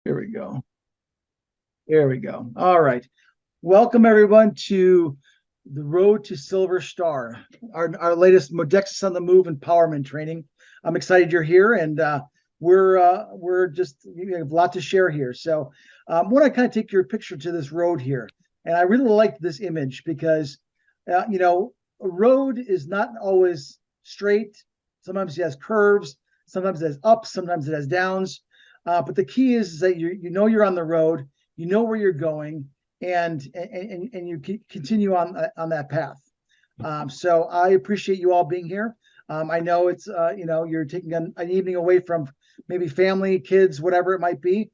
Here we go. There we go. All right. Welcome everyone to the Road to Silver Star, our latest Modexus on the Move empowerment training. I'm excited you're here, and we're just, we have a lot to share here. So I want to kind of take your picture to this road here, and I really like this image because you know, a road is not always straight. Sometimes it has curves, sometimes it has ups, sometimes it has downs. But the key is that you know you're on the road, you know where you're going, and you continue on that path. So I appreciate you all being here. I know it's you know, you're taking an evening away from maybe family, kids, whatever it might be.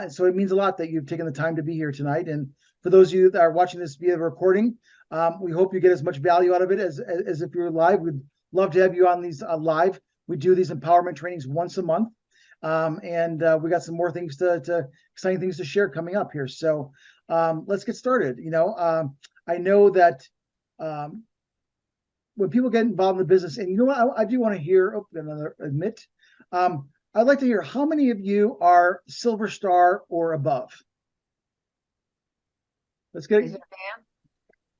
So it means a lot that you've taken the time to be here tonight. And for those of you that are watching this via the recording, we hope you get as much value out of it as if you're live. We'd love to have you on these live. We do these empowerment trainings once a month. And we got some more things exciting things to share coming up here. So let's get started. You know, I know that when people get involved in the business, and you know what, I do want to hear, I'd like to hear how many of you are Silver Star or above. Let's get it.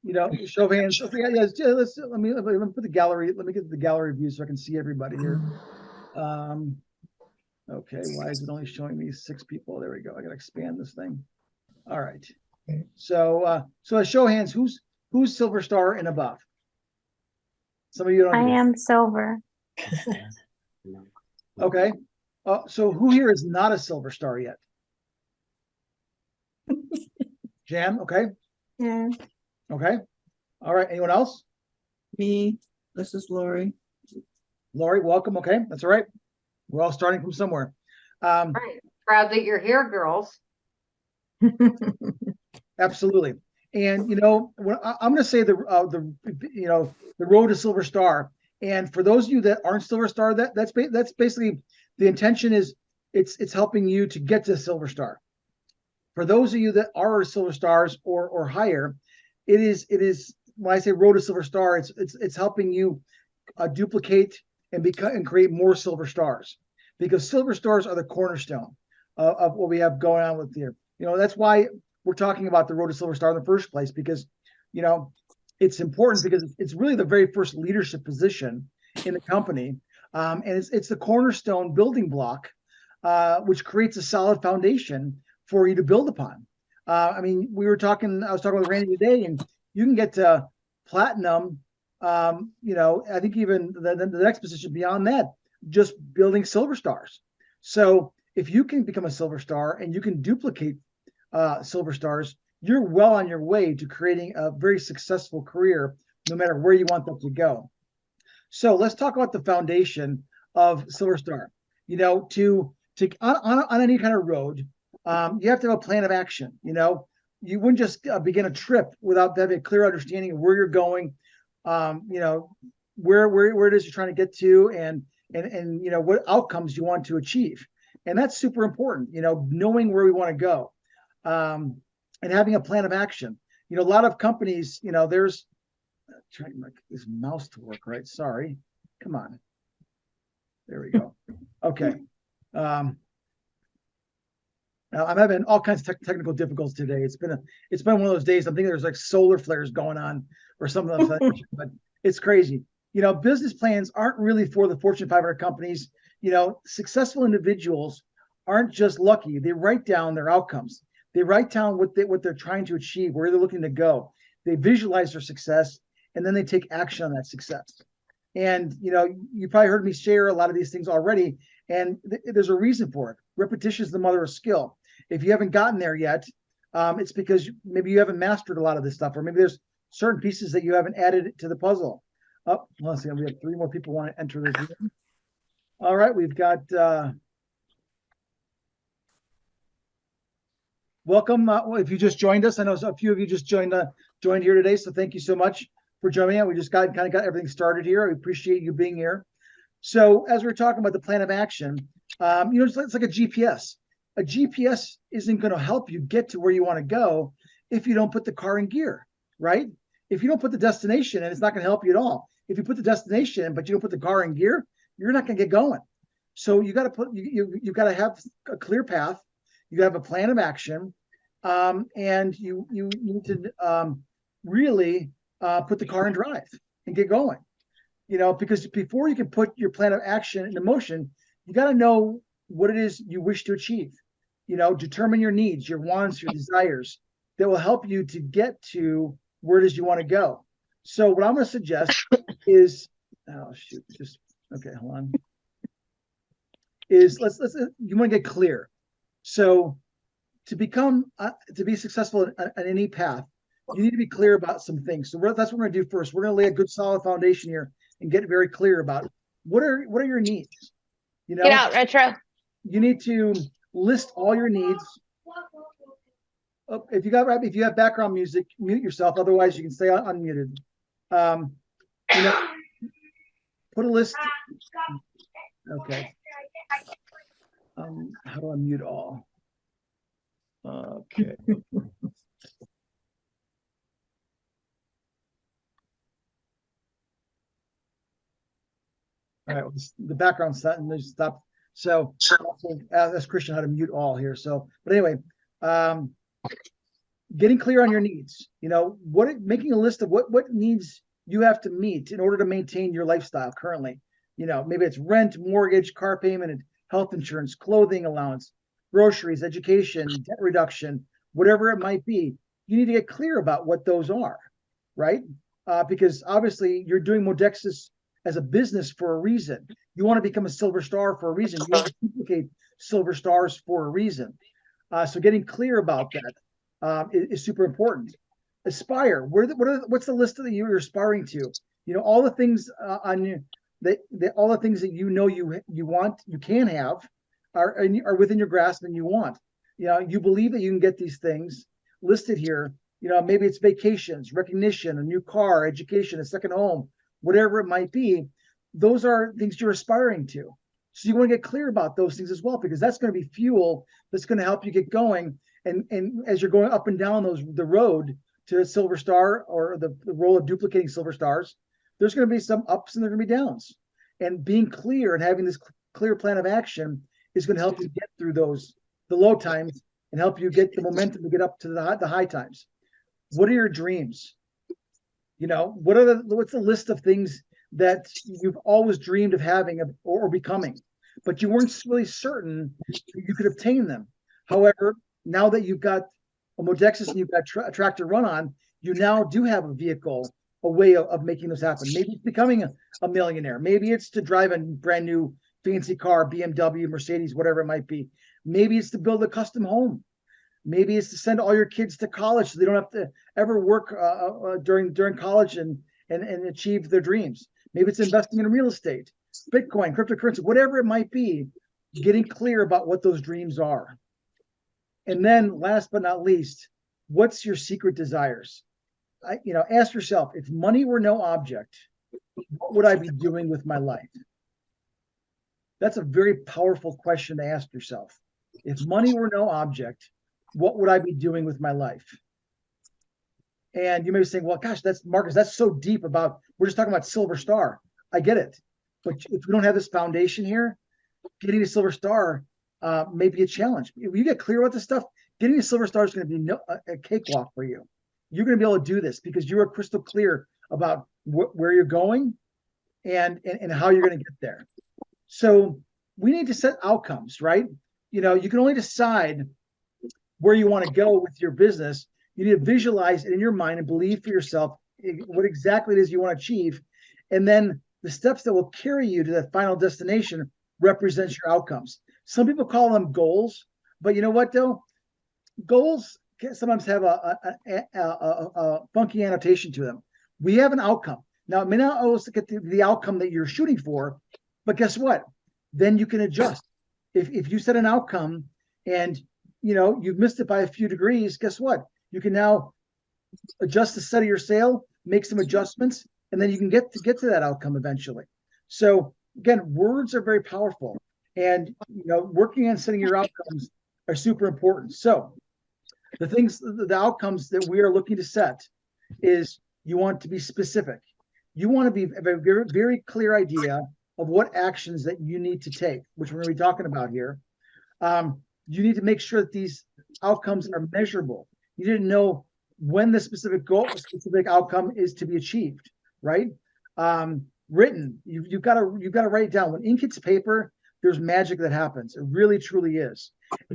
You know, show of hands. Okay, yeah, let me put the gallery. Let me get the gallery view so I can see everybody here. Okay, why is it only showing me 6 people? There we go. I gotta expand this thing. All right. So so a show of hands, who's Silver Star and above? Some of you don't. I am silver. Okay. So who here is not a Silver Star yet? Jan, okay. Yeah. Okay. All right. Anyone else? Me. This is Lori. Lori, welcome. Okay, that's all right. We're all starting from somewhere. Right. Proud that you're here, girls. Absolutely. And you know, I'm going to say the you know, the road to Silver Star. And for those of you that aren't Silver Star, that's basically the intention is it's helping you to get to Silver Star. For those of you that are Silver Stars or higher, it is when I say road to Silver Star, it's helping you duplicate and create more Silver Stars, because Silver Stars are the cornerstone of what we have going on with here. You know, that's why we're talking about the road to Silver Star in the first place, because, you know, it's important because it's really the very first leadership position in the company. And it's the cornerstone building block, which creates a solid foundation for you to build upon. I mean, I was talking with Randy today, and you can get to platinum. You know, I think even the next position beyond that, just building Silver Stars. So if you can become a Silver Star and you can duplicate Silver Stars, you're well on your way to creating a very successful career, no matter where you want that to go. So let's talk about the foundation of Silver Star. You know, to on any kind of road, you have to have a plan of action. You know, you wouldn't just begin a trip without having a clear understanding of where you're going. You know, where it is you're trying to get to, and you know, what outcomes you want to achieve. And that's super important, you know, knowing where we want to go, and having a plan of action. You know, a lot of companies, you know, there's trying to make this mouse to work, right? Sorry. Come on. There we go. Okay. Now I'm having all kinds of technical difficulties today. It's been one of those days. I'm thinking there's like solar flares going on or something like that, but it's crazy. You know, business plans aren't really for the Fortune 500 companies. You know, successful individuals aren't just lucky. They write down their outcomes. They write down what they're trying to achieve, where they're looking to go. They visualize their success, and then they take action on that success. And, you know, you probably heard me share a lot of these things already, and there's a reason for it. Repetition is the mother of skill. If you haven't gotten there yet, it's because maybe you haven't mastered a lot of this stuff, or maybe there's certain pieces that you haven't added to the puzzle. Oh, let's see, we have 3 more people want to enter this room. All right, we've got welcome. If you just joined us, I know a few of you just joined here today, so thank you so much for joining us. We just kind of got everything started here. We appreciate you being here. So as we're talking about the plan of action, you know, it's like a GPS. A GPS isn't going to help you get to where you want to go if you don't put the car in gear, right? If you don't put the destination in, it's not going to help you at all. If you put the destination in, but you don't put the car in gear, you're not going to get going. So you got to have a clear path. you have a plan of action, and you need to really put the car in drive and get going. Because before you can put your plan of action into motion, you got to know what it is you wish to achieve. Determine your needs, your wants, your desires that will help you to get to where it is you want to go. So what I'm going to suggest is, okay, hold on. Is you want to get clear. So to be successful in any path, you need to be clear about some things. So that's what we're going to do first. We're going to lay a good solid foundation here and get very clear about what are your needs. Get out, Retro. You need to list all your needs. Oh, if you have background music, mute yourself. Otherwise, you can stay unmuted. Put a list. Okay. How do I mute all? Okay. All right, the background set and just stop. So I'll ask Christian how to mute all here. So, but anyway, getting clear on your needs. Making a list of what needs you have to meet in order to maintain your lifestyle currently. Maybe it's rent, mortgage, car payment, health insurance, clothing allowance, groceries, education, debt reduction, whatever it might be. You need to get clear about what those are, right? Because obviously you're doing Modexus as a business for a reason. You want to become a silver star for a reason. You want to duplicate silver stars for a reason. So getting clear about that is super important. Aspire. What's the list that you're aspiring to? All the things on you all the things that you want, you can have, are within your grasp and you want. You believe that you can get these things listed here. Maybe it's vacations, recognition, a new car, education, a second home, whatever it might be. Those are things you're aspiring to. So you want to get clear about those things as well, because that's going to be fuel that's going to help you get going. And as you're going up and down the road to a silver star, or the role of duplicating silver stars, there's going to be some ups and there's going to be downs. And being clear and having this clear plan of action is going to help you get through the low times and help you get the momentum to get up to the high times. What are your dreams? What's the list of things that you've always dreamed of having or becoming, but you weren't really certain you could obtain them? However, now that you've got a Modexus and you've got a tractor run on, you now do have a vehicle, a way of making this happen. Maybe it's becoming a millionaire. Maybe it's to drive a brand new fancy car, BMW, Mercedes, whatever it might be. Maybe it's to build a custom home. Maybe it's to send all your kids to college so they don't have to ever work during college and achieve their dreams. Maybe it's investing in real estate, Bitcoin, cryptocurrency, whatever it might be, getting clear about what those dreams are. And then last but not least, what's your secret desires? Ask yourself, if money were no object, what would I be doing with my life? That's a very powerful question to ask yourself. If money were no object, what would I be doing with my life? And you may be saying, well, gosh, Marcus, that's so deep we're just talking about silver star. I get it. But if we don't have this foundation here, getting a silver star may be a challenge. If you get clear about this stuff, getting a silver star is going to be a cakewalk for you. You're going to be able to do this because you are crystal clear about where you're going and how you're going to get there. So we need to set outcomes, right? You can only decide where you want to go with your business. You need to visualize it in your mind and believe for yourself what exactly it is you want to achieve. And then the steps that will carry you to that final destination represents your outcomes. Some people call them goals, but you know what though? Goals sometimes have a funky annotation to them. We have an outcome. Now, it may not always get the outcome that you're shooting for, but guess what? Then you can adjust. If you set an outcome and you've missed it by a few degrees, guess what? You can now adjust the set of your sail, make some adjustments, and then you can get to that outcome eventually. So again, words are very powerful, and working on setting your outcomes are super important. So the outcomes that we are looking to set is you want to be specific. You want to have a very, very clear idea of what actions that you need to take, which we're going to be talking about here. you need to make sure that these outcomes are measurable. You need to know when the specific specific outcome is to be achieved, right? Written, you've got to write it down. When ink hits paper, there's magic that happens. It really, truly is.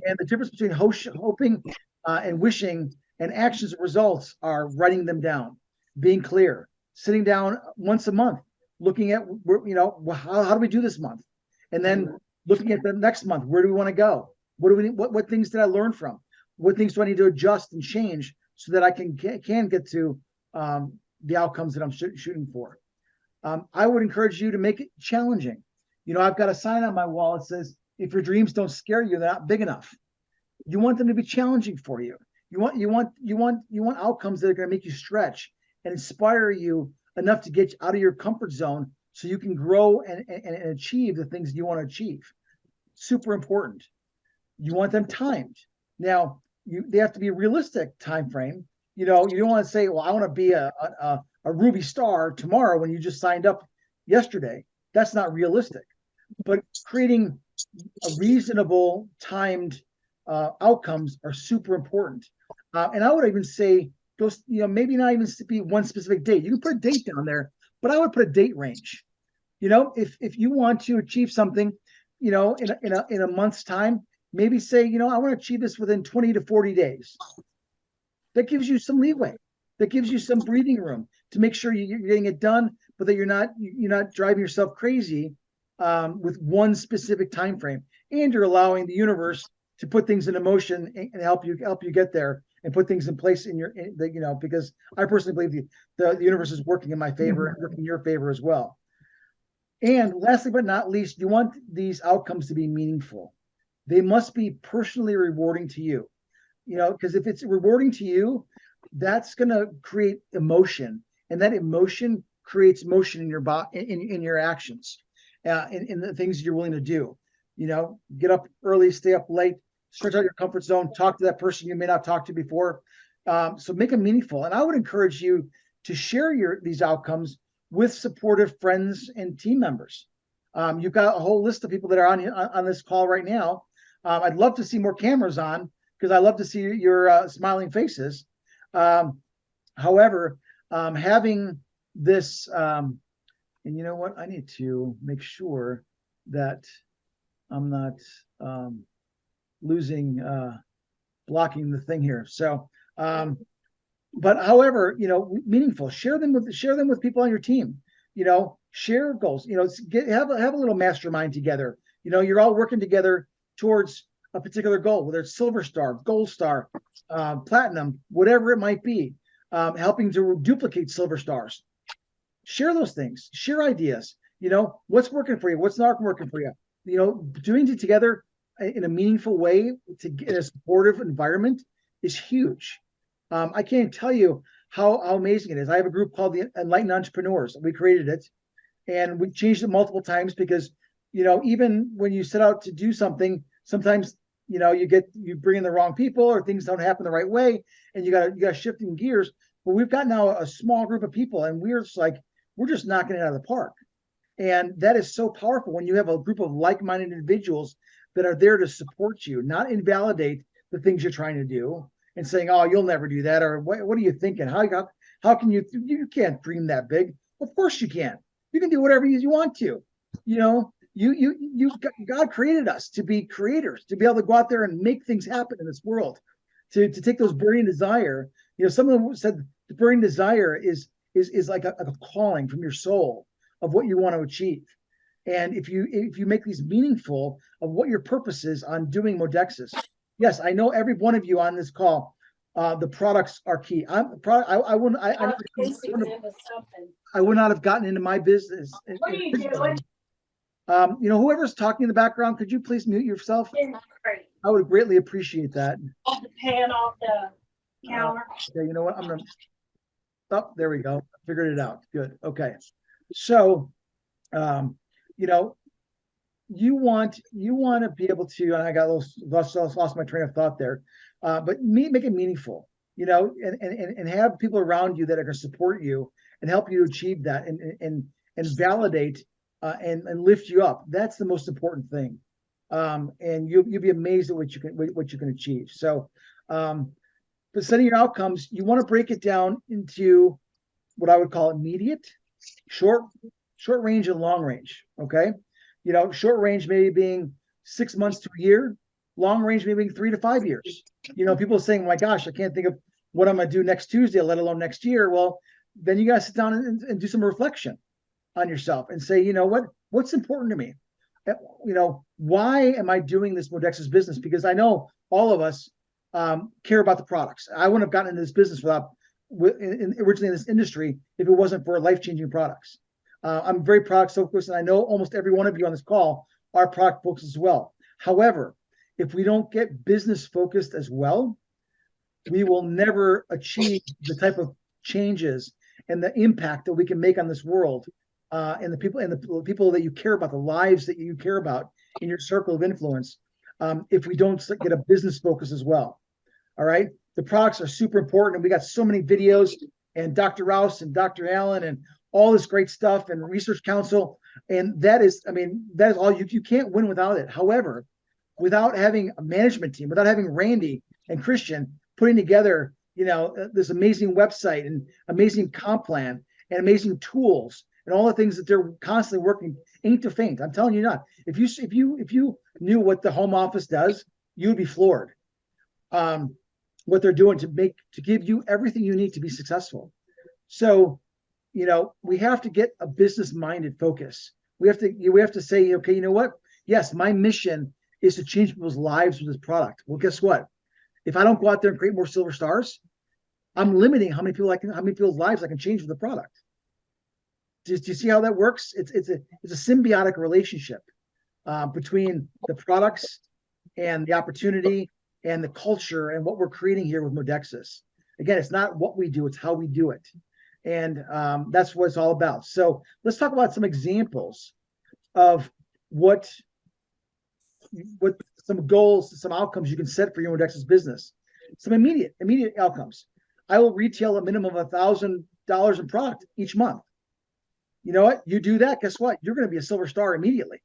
And the difference between hoping and wishing and actions and results are writing them down, being clear, sitting down once a month, looking at, how do we do this month? And then looking at the next month, where do we want to go? What things did I learn from? What things do I need to adjust and change so that I can get to the outcomes that I'm shooting for? I would encourage you to make it challenging. I've got a sign on my wall that says, if your dreams don't scare you, they're not big enough. You want them to be challenging for you. You want outcomes that are going to make you stretch and inspire you enough to get out of your comfort zone so you can grow and achieve the things you want to achieve. Super important. You want them timed. Now, they have to be a realistic time frame. You don't want to say, well, I want to be a Ruby star tomorrow when you just signed up yesterday. That's not realistic. But creating a reasonable timed outcomes are super important. And I would even say those, maybe not even be one specific date. You can put a date down there, but I would put a date range. If you want to achieve something, in a month's time, maybe say, I want to achieve this within 20 to 40 days. That gives you some leeway. That gives you some breathing room to make sure you're getting it done, but that you're not driving yourself crazy with one specific time frame. And you're allowing the universe to put things into motion and help you get there and put things in place because I personally believe the universe is working in my favor and working in your favor as well. And lastly, but not least, you want these outcomes to be meaningful. They must be personally rewarding to you, because if it's rewarding to you, that's going to create emotion, and that emotion creates motion in your in your actions, in the things you're willing to do. Get up early, stay up late, stretch out your comfort zone, talk to that person you may not talk to before. So make them meaningful. And I would encourage you to share these outcomes with supportive friends and team members. You've got a whole list of people that are on this call right now. I'd love to see more cameras on because I love to see your smiling faces. However, having this, and you know what? I need to make sure that I'm not blocking the thing here. So, but however, meaningful. Share them with people on your team. Share goals. Have a little mastermind together. You're all working together towards a particular goal, whether it's silver star, gold star, platinum, whatever it might be. Helping to duplicate silver stars. Share those things. Share ideas. What's working for you? What's not working for you? Doing it together in a meaningful way to get a supportive environment is huge. I can't tell you how amazing it is. I have a group called the Enlightened Entrepreneurs. We created it, and we changed it multiple times because, even when you set out to do something, sometimes, you bring in the wrong people or things don't happen the right way, and you got shifting gears. But we've got now a small group of people, and we're just knocking it out of the park. And that is so powerful when you have a group of like-minded individuals that are there to support you, not invalidate the things you're trying to do and saying, "Oh, you'll never do that," or "What are you thinking? How can you can't dream that big?" Of course you can. You can do whatever you want to. God created us to be creators, to be able to go out there and make things happen in this world, to take those burning desire. Someone said the burning desire is like a calling from your soul of what you want to achieve. And if you make these meaningful of what your purpose is on doing Modexus, yes, I know every one of you on this call, the products are key. I would not have gotten into my business. What are you doing? Whoever's talking in the background, could you please mute yourself? I would greatly appreciate that. The pan off the counter. Okay, you know what? I'm gonna. Oh, there we go. Figured it out. Good. Okay. So, you want to be able to, and I got lost my train of thought there, but make it meaningful, and have people around you that are going to support you and help you achieve that and validate and lift you up. That's the most important thing. And you'll be amazed at what you can achieve. So, but setting your outcomes, you want to break it down into what I would call immediate, short range, and long range. Okay, short range maybe being 6 months to a year, long range maybe being 3 to 5 years. People saying, "My gosh, I can't think of what I'm going to do next Tuesday, let alone next year." Well, then you got to sit down and do some reflection on yourself and say, what's important to me? Why am I doing this Modexus business? Because I know all of us care about the products. I wouldn't have gotten into this business originally in this industry if it wasn't for life-changing products. I'm very product focused, and I know almost every one of you on this call are product focused as well. However, if we don't get business focused as well, we will never achieve the type of changes and the impact that we can make on this world, and the people that you care about, the lives that you care about in your circle of influence, if we don't get a business focus as well. All right. The products are super important. And we got so many videos, and Dr. Rouse and Dr. Allen and all this great stuff, and Research Council. And that is all. You can't win without it. However, without having a management team, without having Randy and Christian putting together, this amazing website and amazing comp plan and amazing tools and all the things that they're constantly working, ain't to faint. I'm telling you not. If you knew what the home office does, you would be floored. What they're doing to give you everything you need to be successful. So, we have to get a business-minded focus. We have to say, okay, you know what? Yes, my mission is to change people's lives with this product. Well, guess what? If I don't go out there and create more silver stars, I'm limiting how many people's lives I can change with the product. Do you see how that works? It's a symbiotic relationship between the products and the opportunity and the culture and what we're creating here with Modexus. Again, it's not what we do, it's how we do it. And that's what it's all about. So let's talk about some examples of what some goals, some outcomes you can set for your Modexus business. Some immediate outcomes. I will retail a minimum of $1,000 in product each month. You know what? You do that, guess what? You're going to be a silver star immediately.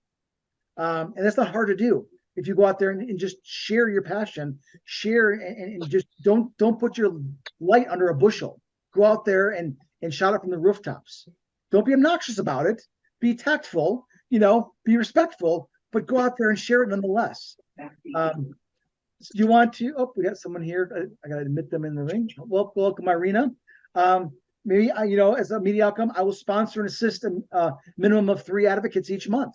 And that's not hard to do. If you go out there and just share your passion, and just don't put your light under a bushel. Go out there and shout it from the rooftops. Don't be obnoxious about it. Be tactful, be respectful, but go out there and share it nonetheless. Do you want to? Oh, we got someone here. I got to admit them in the ring. Welcome, Irina. Maybe as a media outcome, I will sponsor and assist a minimum of 3 advocates each month.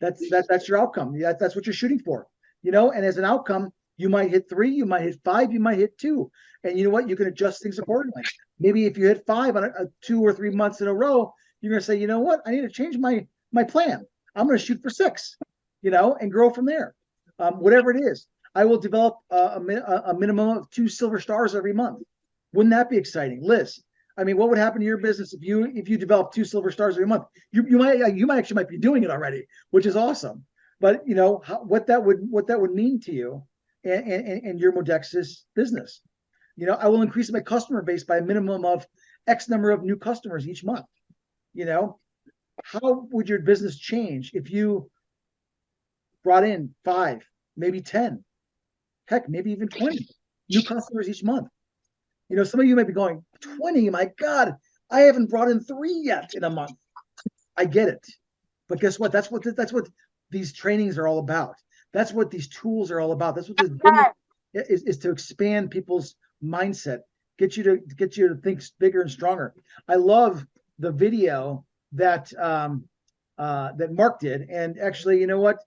That's your outcome. That's what you're shooting for. And as an outcome, you might hit 3, you might hit 5, you might hit 2, and you know what? You can adjust things accordingly. Maybe if you hit 5 on a 2 or 3 months in a row, you're going to say, you know what? I need to change my plan. I'm going to shoot for 6, and grow from there. Whatever it is, I will develop a minimum of 2 silver stars every month. Wouldn't that be exciting, Liz? I mean, what would happen to your business if you develop 2 silver stars every month? You might be doing it already, which is awesome. But what that would mean to you and your Modexus business. I will increase my customer base by a minimum of X number of new customers each month. How would your business change if you brought in 5, maybe 10, heck, maybe even 20 new customers each month? Some of you might be going, 20, my God, I haven't brought in 3 yet in a month. I get it. But guess what? That's what these trainings are all about. That's what these tools are all about. That's what this is to expand people's mindset, get you to think bigger and stronger. I love the video that that Mark did. And actually, you know what?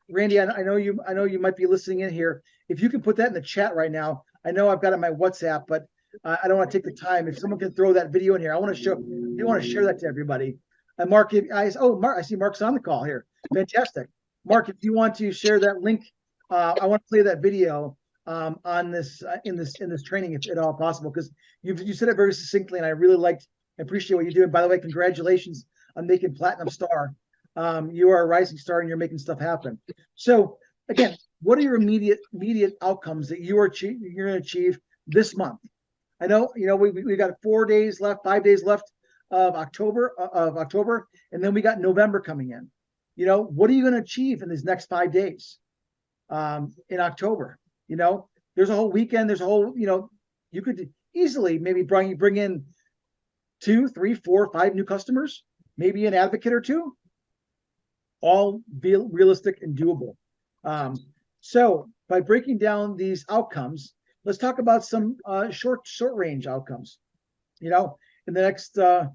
Randy, I know you might be listening in here. If you can put that in the chat right now. I know I've got it on my WhatsApp, but I don't want to take the time. If someone can throw that video in here, I want to share that to everybody. And Mark, Mark, I see Mark's on the call here. Fantastic. Mark, if you want to share that link, I want to play that video on this in this training, if at all possible, because you said it very succinctly, and I really appreciate what you do. And by the way, congratulations on making Platinum Star. You are a rising star, and you're making stuff happen. So again, what are your immediate outcomes that you're going to achieve this month? I know we got 4 days left, 5 days left of October, and then we got November coming in. What are you going to achieve in these next 5 days in October? There's a whole weekend. There's a whole, you could easily maybe bring in 2, 3, 4, 5 new customers, maybe an advocate or two, all be realistic and doable. So by breaking down these outcomes, let's talk about some short range outcomes. In the next 6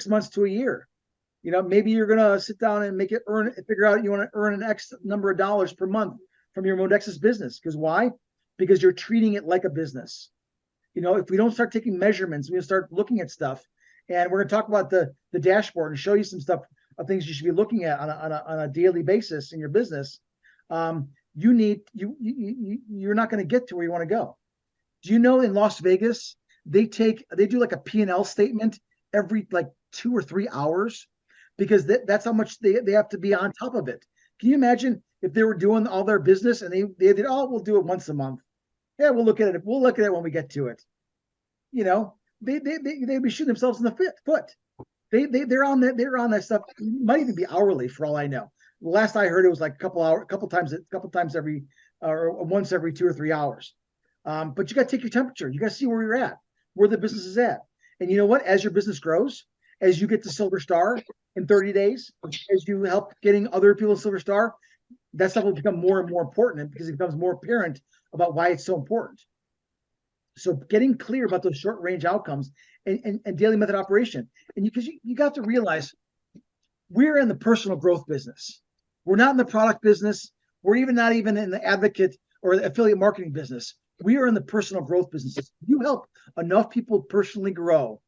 months to a year, maybe you're gonna sit down and figure out you want to earn an X number of dollars per month from your Modexus business. Because why? Because you're treating it like a business. If we don't start taking measurements, we start looking at stuff, and we're going to talk about the dashboard and show you some stuff of things you should be looking at on a daily basis in your business. You're not going to get to where you want to go. Do you know in Las Vegas they do like a P&L statement every like 2 or 3 hours, because that's how much they have to be on top of it. Can you imagine if they were doing all their business and they did, we'll do it once a month. Yeah, we'll look at it. We'll look at it when we get to it. They'd be shooting themselves in the foot. They're on that stuff. It might even be hourly for all I know. The last I heard, it was like a couple times every, or once every 2 or 3 hours. But you got to take your temperature. You got to see where you're at, where the business is at. And you know what? As your business grows, as you get to Silver Star in 30 days, as you help getting other people Silver Star, that stuff will become more and more important because it becomes more apparent about why it's so important. So getting clear about those short range outcomes and daily method operation. And because you got to realize we're in the personal growth business. We're not in the product business. We're not even in the advocate or the affiliate marketing business. We are in the personal growth businesses. You help enough people personally grow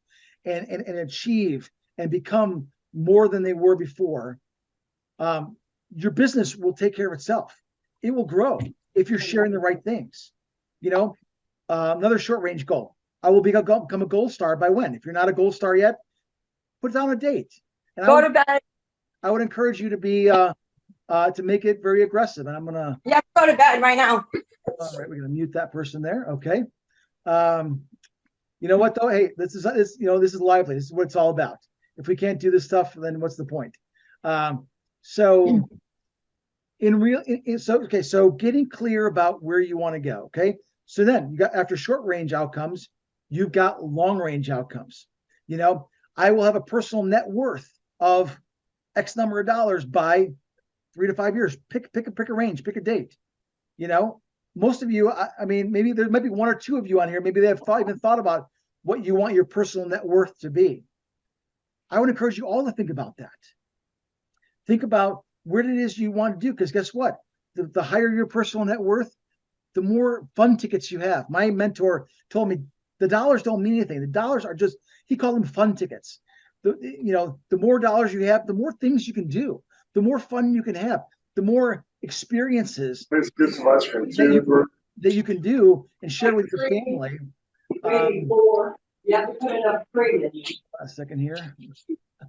and achieve and become more than they were before. Your business will take care of itself. It will grow if you're sharing the right things. Another short range goal. I will become a gold star by when? If you're not a gold star yet, put down a date. And Go to bed. I would encourage you to be to make it very aggressive. And I'm gonna Go to bed right now. all right, we're gonna mute that person there. Okay. You know what though? Hey, this is lively. This is what it's all about. If we can't do this stuff, then what's the point? So getting clear about where you want to go. Okay. So then you got, after short range outcomes, you've got long range outcomes. I will have a personal net worth of X number of dollars by 3 to 5 years. Pick a range, pick a date. Most of you, I mean, maybe there might be 1 or 2 of you on here. Maybe they have even thought about what you want your personal net worth to be. I would encourage you all to think about that. Think about what it is you want to do, because guess what? The higher your personal net worth, the more fun tickets you have. My mentor told me the dollars don't mean anything. The dollars are just, he called them fun tickets. The more dollars you have, the more things you can do, the more fun you can have, the more experiences that you can do and share with your family. You have to put enough cream in. A second here. You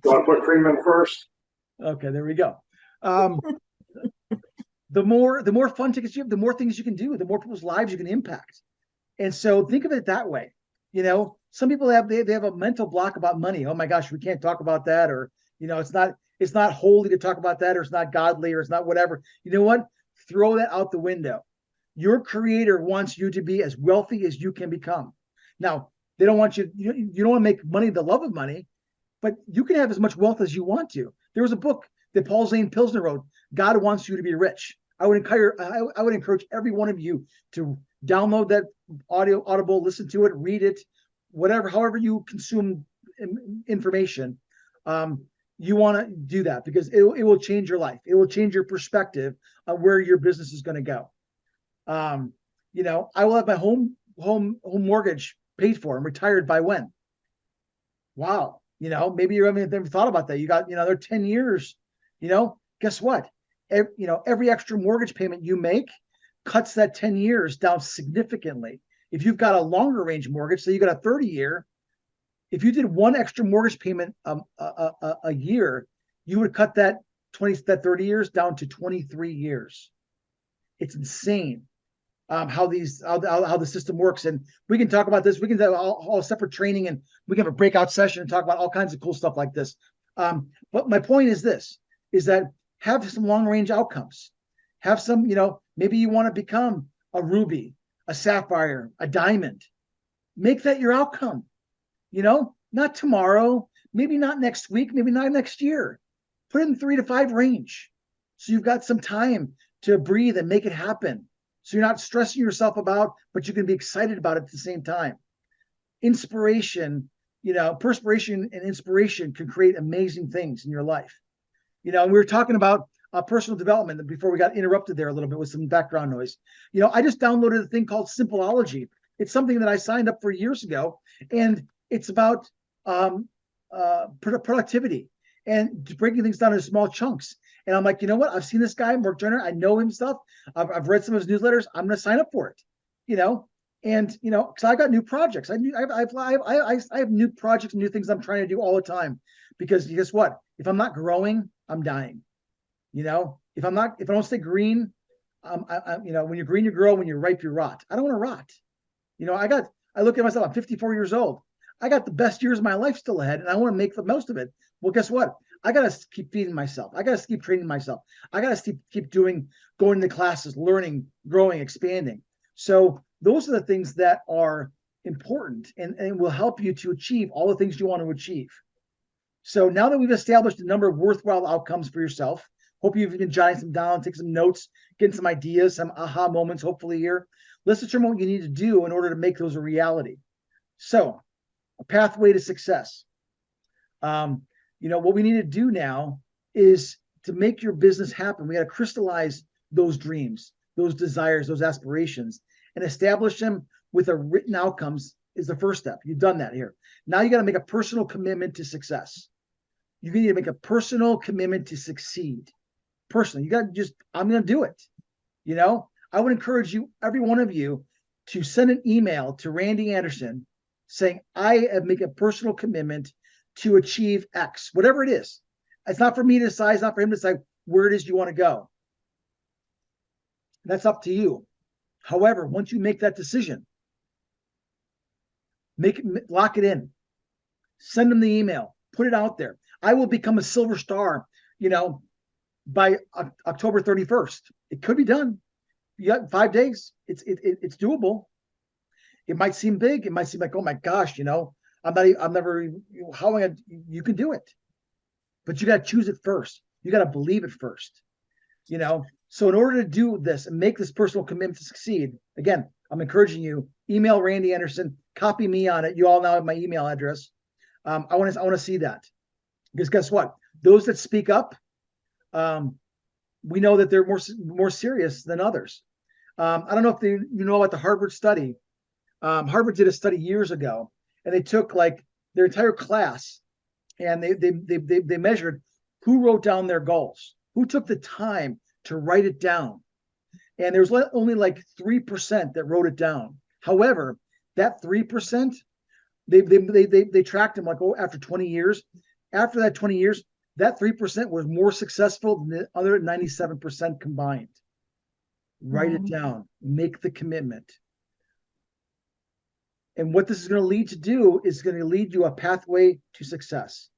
want to put cream in first? Okay, there we go. The more fun tickets you have, the more things you can do, the more people's lives you can impact. And so think of it that way. Some people have a mental block about money. Oh my gosh, we can't talk about that, or it's not holy to talk about that, or it's not godly, or it's not whatever. You know what? Throw that out the window. Your creator wants you to be as wealthy as you can become. Now, they don't want you don't want to make money the love of money, but you can have as much wealth as you want to. There was a book that Paul Zane Pilsner wrote, God Wants You to Be Rich. I would encourage every one of you to download that Audible, listen to it, read it, however you consume information. You want to do that because it will change your life. It will change your perspective on where your business is going to go. I will have my home mortgage paid for. I'm retired by when? Wow. Maybe you haven't ever thought about that. You got, they're 10 years, guess what? Every extra mortgage payment you make cuts that 10 years down significantly. If you've got a longer range mortgage, so you got a 30-year, if you did one extra mortgage payment a year, you would cut that 30 years down to 23 years. It's insane how the system works. And we can talk about this. We can have all separate training, and we can have a breakout session and talk about all kinds of cool stuff like this. But my point is this, is that have some long range outcomes. Have some, maybe you want to become a ruby, a sapphire, a diamond. Make that your outcome, not tomorrow, maybe not next week, maybe not next year. Put it in 3 to 5 range. So you've got some time to breathe and make it happen. So you're not stressing yourself about, but you can be excited about it at the same time. Inspiration, perspiration and inspiration can create amazing things in your life. We were talking about personal development before we got interrupted there a little bit with some background noise. I just downloaded a thing called Simpleology. It's something that I signed up for years ago, and it's about productivity and breaking things down into small chunks. And I'm like, you know what? I've seen this guy, Mark Jenner. I know him stuff. I've read some of his newsletters. I'm going to sign up for it. And because I got new projects. I have new projects and new things I'm trying to do all the time. Because guess what? If I'm not growing, I'm dying. If I don't stay green, when you're green, you grow. When you're ripe, you rot. I don't want to rot. I look at myself. I'm 54 years old. I got the best years of my life still ahead, and I want to make the most of it. Well, guess what? I got to keep feeding myself. I got to keep training myself. I got to keep going to classes, learning, growing, expanding. So those are the things that are important and will help you to achieve all the things you want to achieve. So now that we've established a number of worthwhile outcomes for yourself, hope you've been jotting some down, take some notes, getting some ideas, some aha moments, hopefully here. Let's determine what you need to do in order to make those a reality. So a pathway to success. What we need to do now is to make your business happen. We got to crystallize those dreams, those desires, those aspirations, and establish them with a written outcomes is the first step. You've done that here. Now you got to make a personal commitment to success. You need to make a personal commitment to succeed. Personally, you got to I'm going to do it. I would encourage you, every one of you, to send an email to Randy Anderson saying, I have made a personal commitment to achieve X, whatever it is. It's not for me to decide. It's not for him to decide where it is you want to go. That's up to you. However, once you make that decision, lock it in. Send them the email. Put it out there. I will become a silver star, by October 31st. It could be done. You got 5 days. It's doable. It might seem big. It might seem like, oh my gosh, I'm never, how am I, you can do it, but you got to choose it first. You got to believe it first, So in order to do this and make this personal commitment to succeed, again, I'm encouraging you, email Randy Anderson, copy me on it. You all now have my email address. I want to see that, because guess what? Those that speak up, we know that they're more serious than others. I don't know if you know about the Harvard study. Harvard did a study years ago, and they took their entire class, and they measured who wrote down their goals, who took the time to write it down. And there was only 3% that wrote it down. However, that 3%, they tracked them after 20 years. After that 20 years, that 3% was more successful than the other 97% combined. Write it down. Make the commitment. And what this is going to lead to do is going to lead you a pathway to success.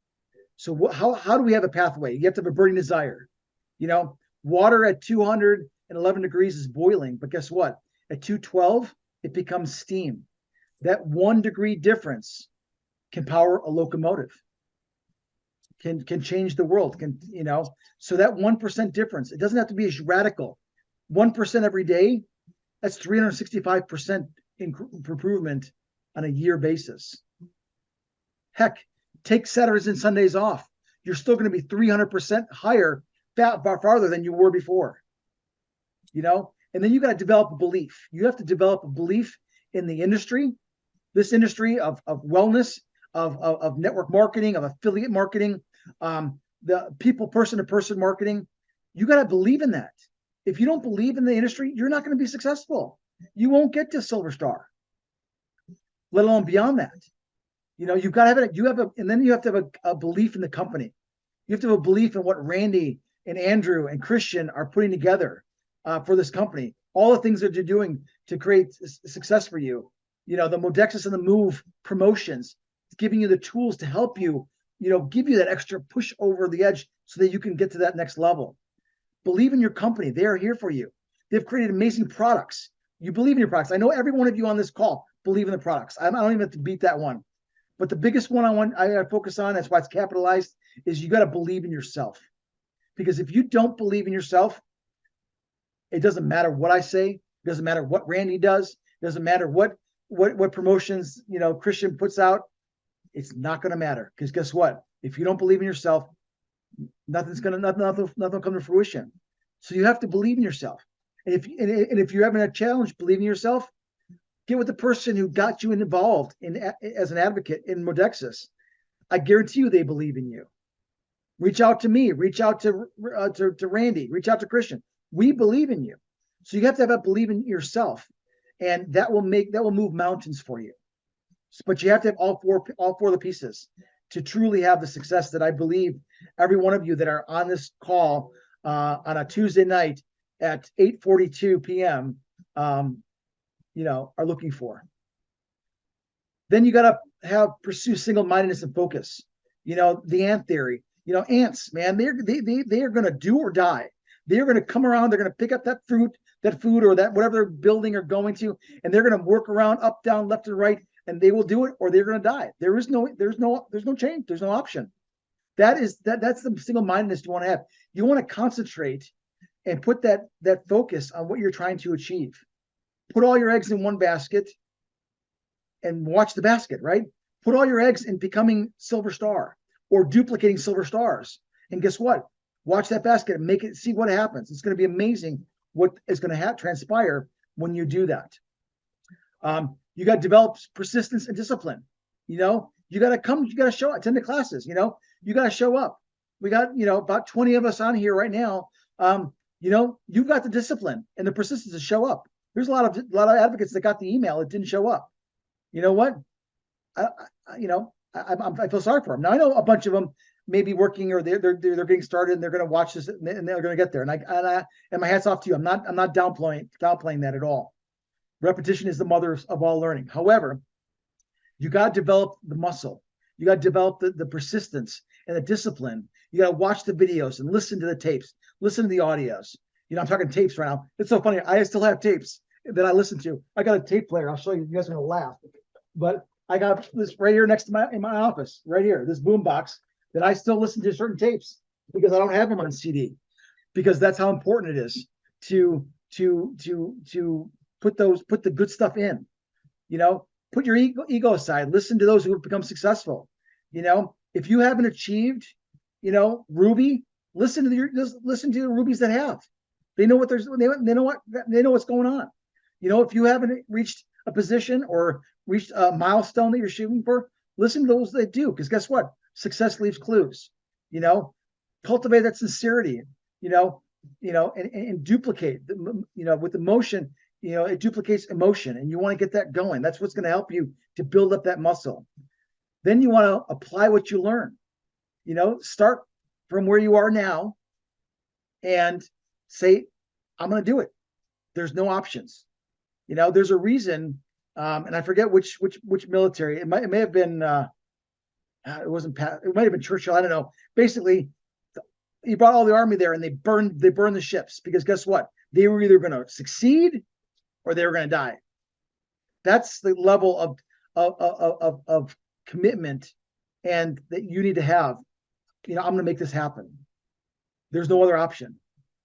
So how do we have a pathway? You have to have a burning desire. Water at 211 degrees is boiling, but guess what? At 212, it becomes steam. That 1 degree difference can power a locomotive, can change the world, so that 1% difference, it doesn't have to be as radical. 1% every day, that's 365% improvement on a year basis. Heck, take Saturdays and Sundays off. You're still going to be 300% higher, far farther than you were before. And then you got to develop a belief. You have to develop a belief in the industry, this industry of wellness, of network marketing, of affiliate marketing, the people person-to-person marketing. You got to believe in that. If you don't believe in the industry, you're not going to be successful. You won't get to Silver Star, let alone beyond that. You've got to have it. And then you have to have a belief in the company. You have to have a belief in what Randy and Andrew and Christian are putting together for this company. All the things that they're doing to create success for you. The Modexus and the Move promotions, giving you the tools to help you give you that extra push over the edge so that you can get to that next level. Believe in your company. They are here for you. They've created amazing products. You believe in your products. I know every one of you on this call believe in the products. I don't even have to beat that one. But the biggest one I focus on, that's why it's capitalized, is you got to believe in yourself. Because if you don't believe in yourself, it doesn't matter what I say. It doesn't matter what Randy does. It doesn't matter what promotions Christian puts out. It's not going to matter, because guess what? If you don't believe in yourself, nothing will come to fruition. So you have to believe in yourself. And if you're having a challenge believing in yourself, get with the person who got you involved as an advocate in Modexus. I guarantee you they believe in you. Reach out to me. Reach out to Randy. Reach out to Christian. We believe in you. So you have to have that belief in yourself, and that will move mountains for you. But you have to have all four of the pieces to truly have the success that I believe every one of you that are on this call on a Tuesday night at 8:42 p.m. Are looking for. Then you got to pursue single-mindedness and focus. The ant theory. Ants, man, they are going to do or die. They're going to come around. They're going to pick up that food, or that whatever they're building or going to, and they're going to work around up, down, left, and right, and they will do it, or they're going to die. There's no change. There's no option. That's the single-mindedness you want to have. You want to concentrate and put that focus on what you're trying to achieve. Put all your eggs in one basket and watch the basket, right? Put all your eggs in becoming Silver Star or duplicating Silver Stars. And guess what? Watch that basket and see what happens. It's going to be amazing what is going to transpire when you do that. You got to develop persistence and discipline. You got to show up, attend the classes. You got to show up. We got, about 20 of us on here right now. You've got the discipline and the persistence to show up. There's a lot of advocates that got the email that didn't show up. You know what? I feel sorry for them. Now I know a bunch of them may be working, or they're getting started, and they're going to watch this and they're going to get there. And my hat's off to you. I'm not downplaying that at all. Repetition is the mother of all learning. However, you got to develop the muscle. You got to develop the persistence and the discipline. You got to watch the videos and listen to the tapes, listen to the audios. I'm talking tapes right now. It's so funny. I still have tapes that I listen to. I got a tape player. I'll show you. You guys are going to laugh. But I got this right here next to in my office, right here, this boom box that I still listen to certain tapes because I don't have them on CD, because that's how important it is to put the good stuff in. Put your ego aside. Listen to those who have become successful. If you haven't achieved, Ruby, listen to the Rubies that have. They know what they know what's going on. If you haven't reached a position or reached a milestone that you're shooting for, listen to those that do, because guess what? Success leaves clues. Cultivate that sincerity. And duplicate. With emotion. It duplicates emotion, and you want to get that going. That's what's going to help you to build up that muscle. Then you want to apply what you learn. Start from where you are now and say, I'm going to do it. There's no options. There's a reason, and I forget which military. It may have been. It wasn't. It might have been Churchill. I don't know. Basically, he brought all the army there, and they burned the ships, because guess what? They were either going to succeed or they were going to die. That's the level of commitment, and that you need to have. I'm going to make this happen. There's no other option,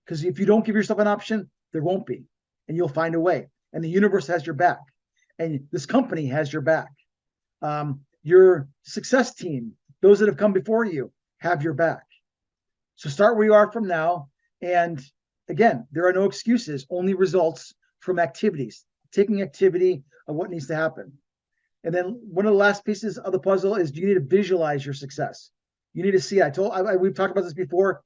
because if you don't give yourself an option, there won't be, and you'll find a way. And the universe has your back, and this company has your back. Your success team, those that have come before you, have your back. So start where you are from now. And again, there are no excuses, only results from activities, taking activity of what needs to happen. And then one of the last pieces of the puzzle is you need to visualize your success. You need to see. We've talked about this before.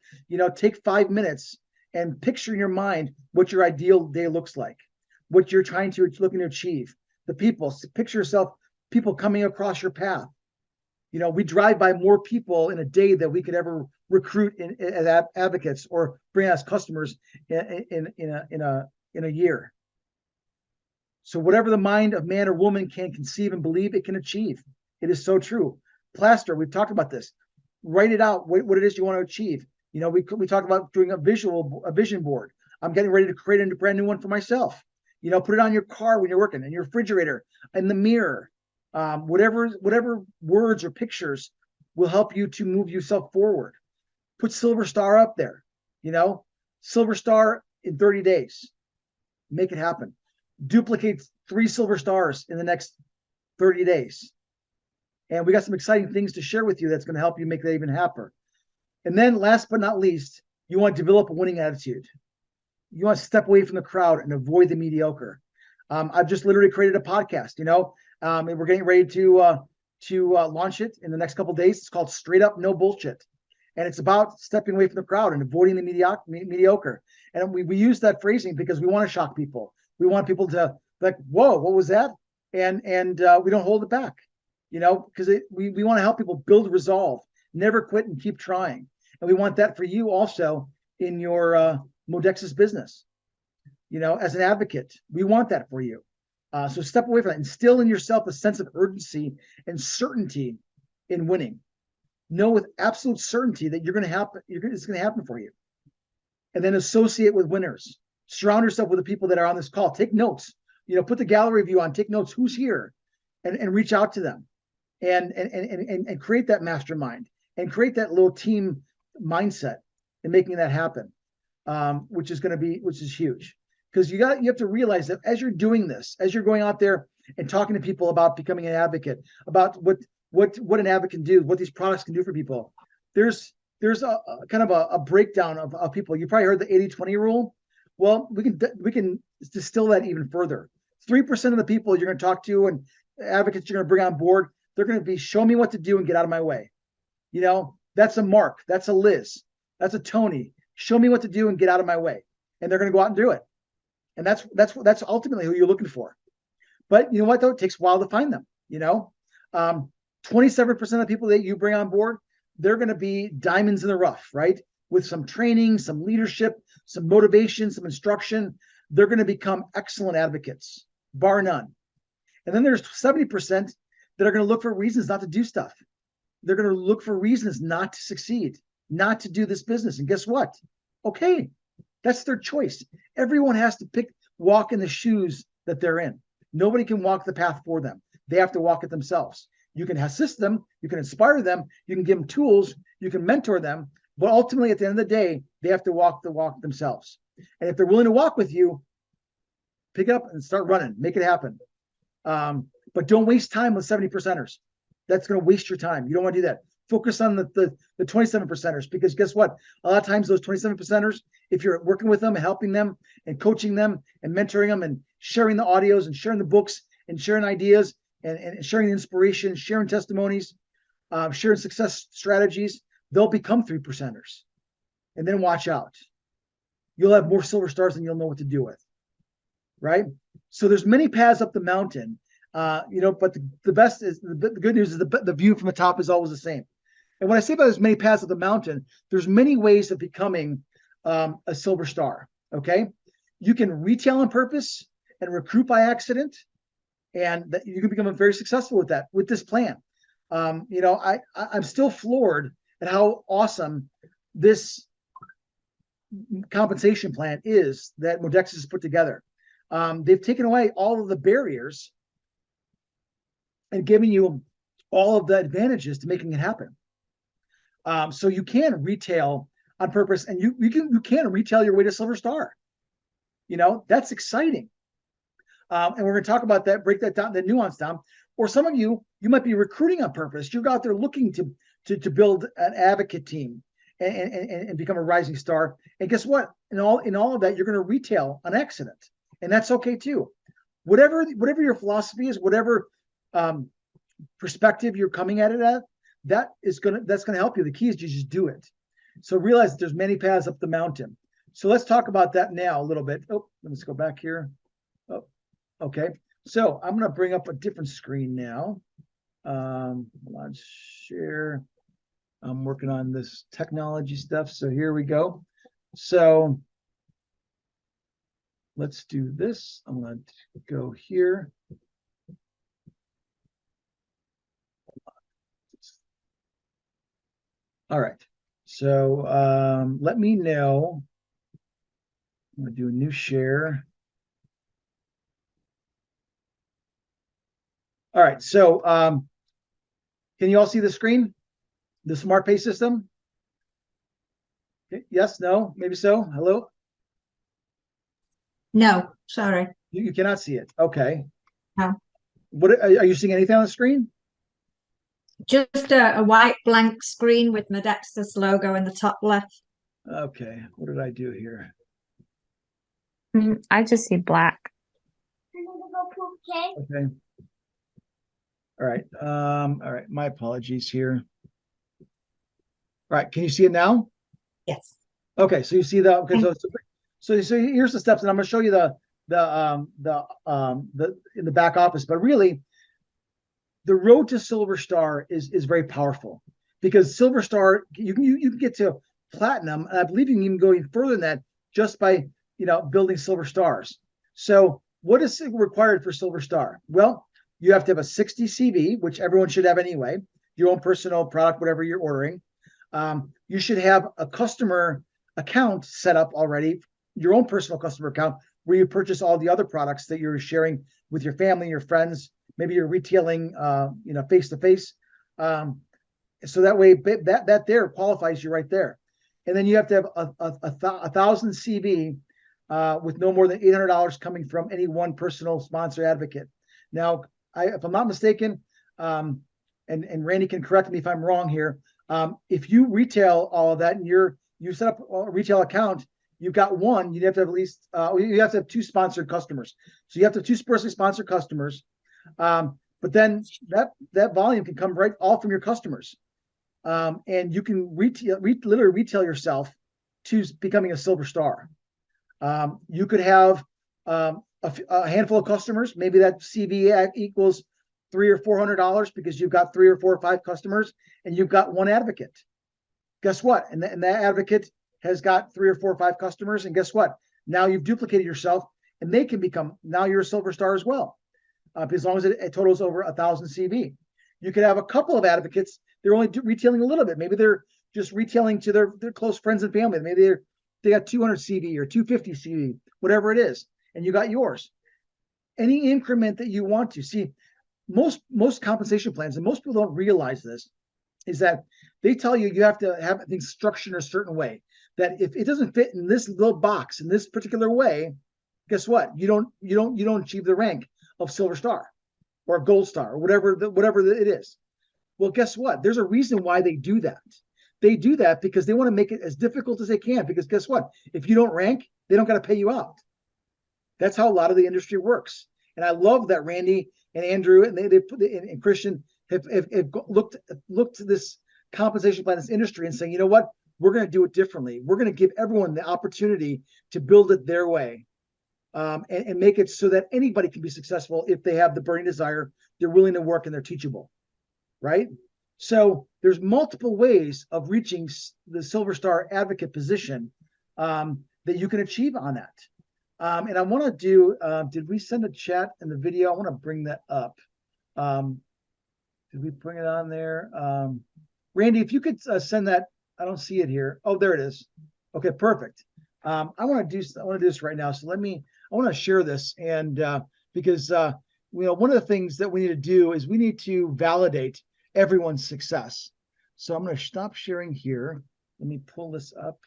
Take 5 minutes and picture in your mind what your ideal day looks like, what you're looking to achieve. The people, picture yourself, people coming across your path. We drive by more people in a day than we could ever recruit as advocates or bring as customers in a year. So whatever the mind of man or woman can conceive and believe, it can achieve. It is so true. Plaster, we've talked about this. Write it out, what it is you want to achieve. You know, we talked about doing a vision board. I'm getting ready to create a brand new one for myself. You know, put it on your car when you're working, in your refrigerator, in the mirror, whatever words or pictures will help you to move yourself forward. Put Silver Star up there, you know, Silver Star in 30 days. Make it happen. Duplicate 3 Silver Stars in the next 30 days. And we got some exciting things to share with you that's going to help you make that even happen. And then last but not least, you want to develop a winning attitude. You want to step away from the crowd and avoid the mediocre. I've just literally created a podcast, you know, and we're getting ready to launch it in the next couple of days. It's called Straight Up No Bullshit. And it's about stepping away from the crowd and avoiding the mediocre. And we use that phrasing because we want to shock people. We want people to be like, whoa, what was that? And we don't hold it back, you know, because we want to help people build resolve, never quit and keep trying. And we want that for you also in your Modexus business. You know, as an advocate, we want that for you. So step away from that. Instill in yourself a sense of urgency and certainty in winning. Know with absolute certainty that it's going to happen for you. And then associate with winners. Surround yourself with the people that are on this call. Take notes. You know, put the gallery view on. Take notes. Who's here, and reach out to them, and create that mastermind and create that little team mindset in making that happen, which is huge. Because you have to realize that as you're doing this, as you're going out there and talking to people about becoming an advocate, about what an advocate can do, what these products can do for people, there's a kind of a breakdown of people. You probably heard the 80-20 rule. Well, we can distill that even further. 3% of the people you're going to talk to and advocates you're going to bring on board, they're going to be, show me what to do and get out of my way. You know, that's a Mark, that's a Liz, that's a Tony. Show me what to do and get out of my way. And they're going to go out and do it. And that's ultimately who you're looking for. But you know what, though? It takes a while to find them, you know. 27% of the people that you bring on board, they're going to be diamonds in the rough, right? With some training, some leadership, some motivation, some instruction. They're going to become excellent advocates, bar none. And then there's 70% that are going to look for reasons not to do stuff. They're going to look for reasons not to succeed, not to do this business. And guess what? Okay, that's their choice. Everyone has to walk in the shoes that they're in. Nobody can walk the path for them. They have to walk it themselves. You can assist them, you can inspire them, you can give them tools, you can mentor them, but ultimately at the end of the day, they have to walk the walk themselves. And if they're willing to walk with you, pick it up and start running, make it happen. But don't waste time with 70%ers. That's going to waste your time. You don't want to do that. Focus on the 27%ers, because guess what? A lot of times those 27%ers, if you're working with them and helping them and coaching them and mentoring them and sharing the audios and sharing the books and sharing ideas and sharing inspiration, sharing testimonies, sharing success strategies, they'll become 3%ers. And then watch out. You'll have more silver stars than you'll know what to do with, right? So there's many paths up the mountain, you know, but the best is, the good news is the view from the top is always the same. And when I say about as many paths up the mountain, there's many ways of becoming a silver star, okay? You can retail on purpose and recruit by accident, and that you can become very successful with that, with this plan. You know, I'm still floored at how awesome this compensation plan is that Modexus has put together. They've taken away all of the barriers and given you all of the advantages to making it happen. So you can retail on purpose, and you can retail your way to silver star. You know, that's exciting. And we're going to talk about that, break that down, the nuance down. Or some of you might be recruiting on purpose. You're out there looking to build an advocate team and become a rising star. And guess what? In all of that, you're going to retail on accident, and that's okay too. Whatever your philosophy is, whatever perspective you're coming at it at, that's going to help you. The key is to just do it. So realize that there's many paths up the mountain. So let's talk about that now a little bit. Oh, let's go back here. Oh, okay. So I'm going to bring up a different screen now. Let's share. I'm working on this technology stuff. So here we go. So let's do this. I'm going to go here. All right. So let me know. I'm gonna do a new share. All right. So can you all see the screen? The smart pay system? Yes, no, maybe so. Hello? No, sorry. You cannot see it. Okay. No. What are you seeing anything on the screen? Just a white blank screen with Modexus logo in the top left. Okay. What did I do here? I just see black. Okay. All right. All right. My apologies here. All right. Can you see it now? Yes. Okay. So you see the okay. So here's the steps, and I'm going to show you in the back office. But really, the road to Silver Star is very powerful because Silver Star you can get to platinum, and I believe you can even go even further than that just by building Silver Stars. So what is required for Silver Star? Well, you have to have a 60 CV, which everyone should have anyway, your own personal product, whatever you're ordering. You should have a customer account set up already, your own personal customer account, where you purchase all the other products that you're sharing with your family, your friends. Maybe you're retailing, face to face. So that way, that there qualifies you right there. And then you have to have a 1,000 CV with no more than $800 coming from any one personal sponsor advocate. Now, if I'm not mistaken, and Randy can correct me if I'm wrong here, if you retail all of that and you set up a retail account, you've got one, you have to have at least you have to have 2 sponsored customers. So you have to have 2 personally sponsored customers. But then that volume can come right all from your customers. And you can literally retail yourself to becoming a Silver Star. You could have a handful of customers. Maybe that CV equals $300 or $400 because you've got 3 or 4 or 5 customers and you've got one advocate. Guess what? And that advocate has got 3 or 4 or 5 customers. And guess what? Now you've duplicated yourself, and they can become, now you're a Silver Star as well. As long as it totals over 1,000 CV. You could have a couple of advocates. They're only retailing a little bit. Maybe they're just retailing to their close friends and family. Maybe they got 200 CV or 250 CV, whatever it is, and you got yours. Any increment that you want to see, most compensation plans, and most people don't realize this, is that they tell you have to have things structured in a certain way. That if it doesn't fit in this little box in this particular way, guess what? You don't achieve the rank of Silver Star or Gold Star or whatever it is. Well, guess what? There's a reason why they do that. They do that because they want to make it as difficult as they can. Because guess what? If you don't rank, they don't got to pay you out. That's how a lot of the industry works. And I love that Randy and Andrew and Christian have looked at this compensation plan, this industry, and saying, you know what? We're going to do it differently. We're going to give everyone the opportunity to build it their way. And make it so that anybody can be successful if they have the burning desire, they're willing to work, and they're teachable, right? So there's multiple ways of reaching the Silver Star advocate position that you can achieve on that. And I want to do, did we send a chat in the video? I want to bring that up. Did we bring it on there? Randy, if you could send that, I don't see it here. Oh, there it is. Okay, perfect. I want to do this right now. So I want to share this, and because one of the things that we need to do is we need to validate everyone's success. So I'm going to stop sharing here. Let me pull this up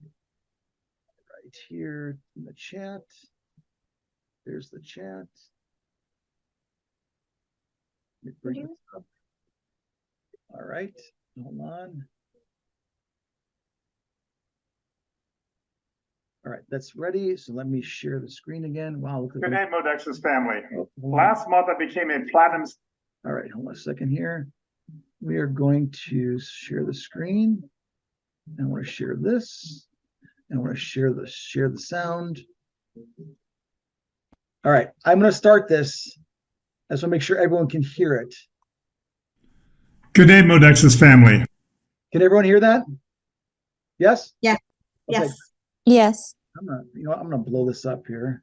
right here in the chat. There's the chat. Let me bring this up. All right, hold on. All right, that's ready. So let me share the screen again. Wow. Look at Good night, Modexus family. Oh, Last month I became a platinum. all right, hold on a second here. We are going to share the screen. I want to share this. I want to share the sound. All right, I'm going to start this. I just want to make sure everyone can hear it. Good day, Modexus family. Can everyone hear that? Yes? Yeah. Okay. Yes. Yes. I'm gonna blow this up here.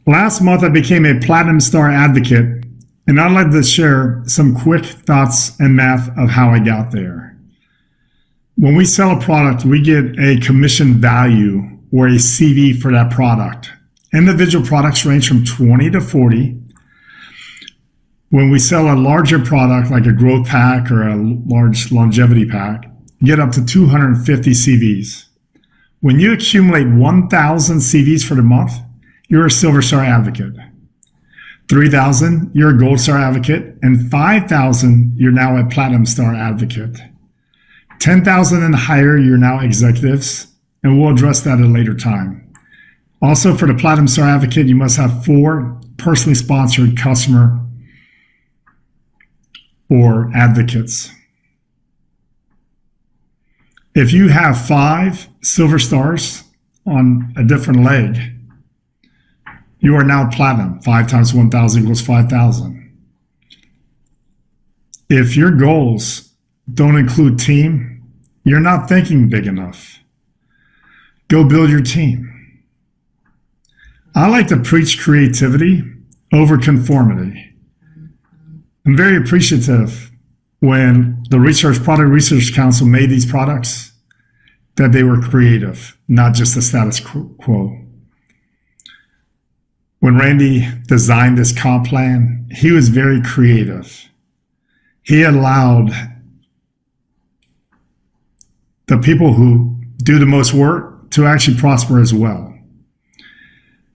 Last month, I became a Platinum Star advocate, and I'd like to share some quick thoughts and math of how I got there. when we sell a product, we get a commission value or a CV for that product. Individual products range from 20 to 40. When we sell a larger product like a growth pack or a large longevity pack, you get up to 250 CVs. When you accumulate 1,000 CVs for the month, you're a Silver Star Advocate. 3,000, you're a Gold Star Advocate, and 5,000, you're now a Platinum Star Advocate. 10,000 and higher, you're now executives, and we'll address that at a later time. Also, for the Platinum Star Advocate, you must have 4 personally sponsored customer or advocates. If you have 5 silver stars on a different leg, you are now platinum. 5 times 1,000 equals 5,000. If your goals don't include team, you're not thinking big enough. Go build your team. I like to preach creativity over conformity. I'm very appreciative when the Product Research Council made these products that they were creative, not just the status quo. When Randy designed this comp plan, he was very creative. He allowed the people who do the most work to actually prosper as well.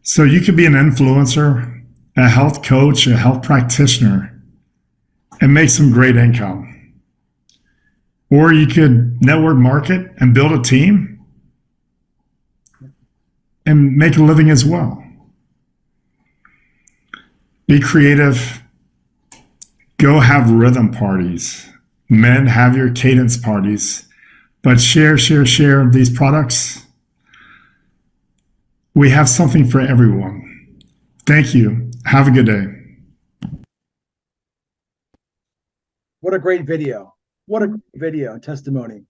So you could be an influencer, a health coach, a health practitioner, and make some great income. Or you could network market and build a team and make a living as well. Be creative. Go have rhythm parties. Men, have your cadence parties. But share these products. We have something for everyone. Thank you. Have a good day. What a great video. What a great video and testimony.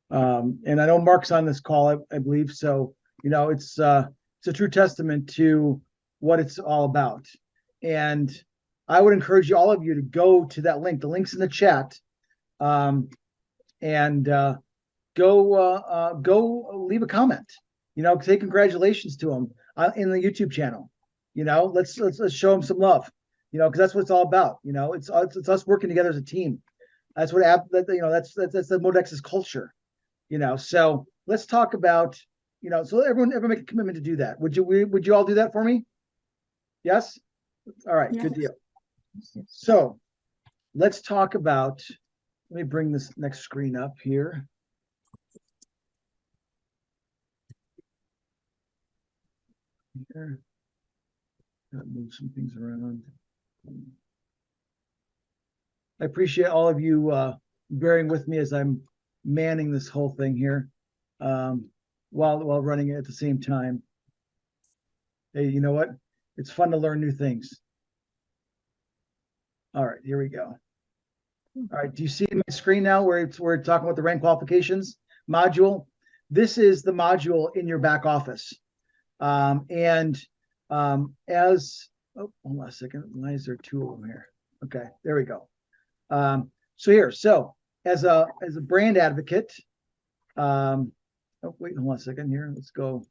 And I know Mark's on this call, I believe. So, you know, it's a true testament to what it's all about. And I would encourage all of you to go to that link. The link's in the chat. And go leave a comment. You know, say congratulations to him in the YouTube channel. You know, let's show him some love. You know, because that's what it's all about. You know, it's us working together as a team. That's what that's the Modexus culture. You know, so let's talk about, you know, so everyone make a commitment to do that. Would you all do that for me? Yes. All right. Yes. Good deal. So let's talk about. Let me bring this next screen up here. Here. Gotta move some things around. I appreciate all of you bearing with me as I'm manning this whole thing here, while running it at the same time. Hey, you know what? It's fun to learn new things. All right, here we go. All right, do you see my screen now where we're talking about the rank qualifications module? This is the module in your back office. Oh, hold on a second. Why is there 2 of them here? Okay, there we go. So as a brand advocate, oh wait, hold on a second here. Let's go.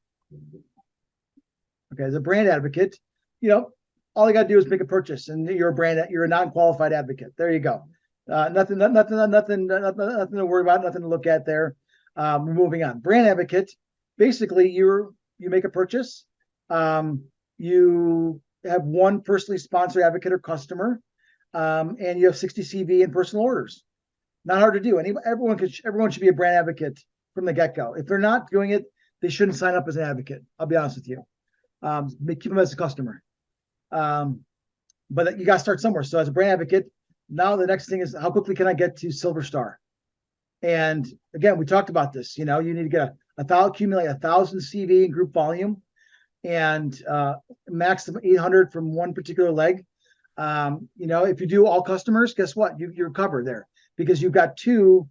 Okay, as a brand advocate, you know, all you got to do is make a purchase, and you're a non-qualified advocate. There you go. Nothing to worry about. Nothing to look at there. We're moving on. Brand advocate, basically, you make a purchase. You have 1 personally sponsored advocate or customer, and you have 60 CV and personal orders. Not hard to do. Everyone should be a brand advocate from the get-go. If they're not doing it, they shouldn't sign up as an advocate. I'll be honest with you. Keep them as a customer. But you got to start somewhere. So as a brand advocate, now the next thing is how quickly can I get to Silver Star? And again, we talked about this. You know, you need to get accumulate 1,000 CV in group volume, and maximum 800 from one particular leg. You know, if you do all customers, guess what? You're covered there because you've got 2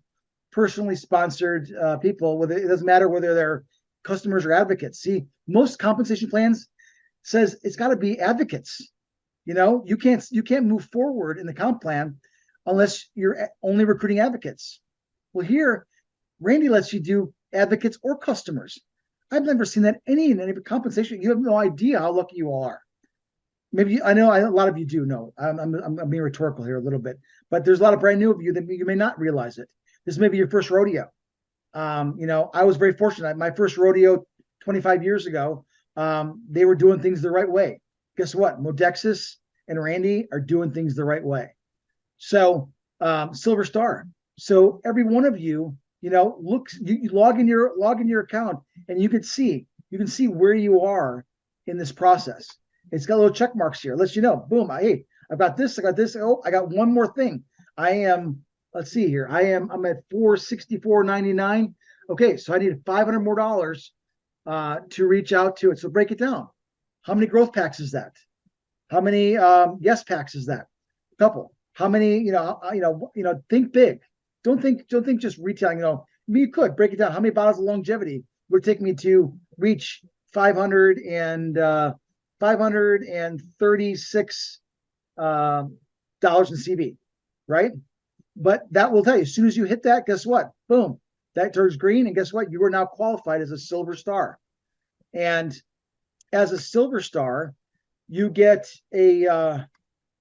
personally sponsored people. Whether it doesn't matter whether they're customers or advocates. See, most compensation plans says it's got to be advocates. You know, you can't move forward in the comp plan unless you're only recruiting advocates. Well, here Randy lets you do advocates or customers. I've never seen that in any compensation. You have no idea how lucky you are. Maybe I know a lot of you do know. I'm being rhetorical here a little bit, but there's a lot of brand new of you that you may not realize it. This may be your first rodeo. I was very fortunate. My first rodeo 25 years ago, they were doing things the right way. Guess what? Modexus and Randy are doing things the right way. So Silver Star. So every one of you, you log in your account and you can see where you are in this process. It's got little check marks here. It lets you know, boom, hey, I've got this, I got this. Oh, I got one more thing. Let's see here. I'm at $464.99. Okay, so I need $500 more to reach out to it. So break it down. How many growth packs is that? How many yes packs is that? A couple. How many, think big. Don't think just retailing, you could break it down. How many bottles of longevity would take me to reach 536 dollars in CV, right? But that will tell you, as soon as you hit that, guess what? Boom, that turns green. And guess what? You are now qualified as a Silver Star. And as a Silver Star, you get let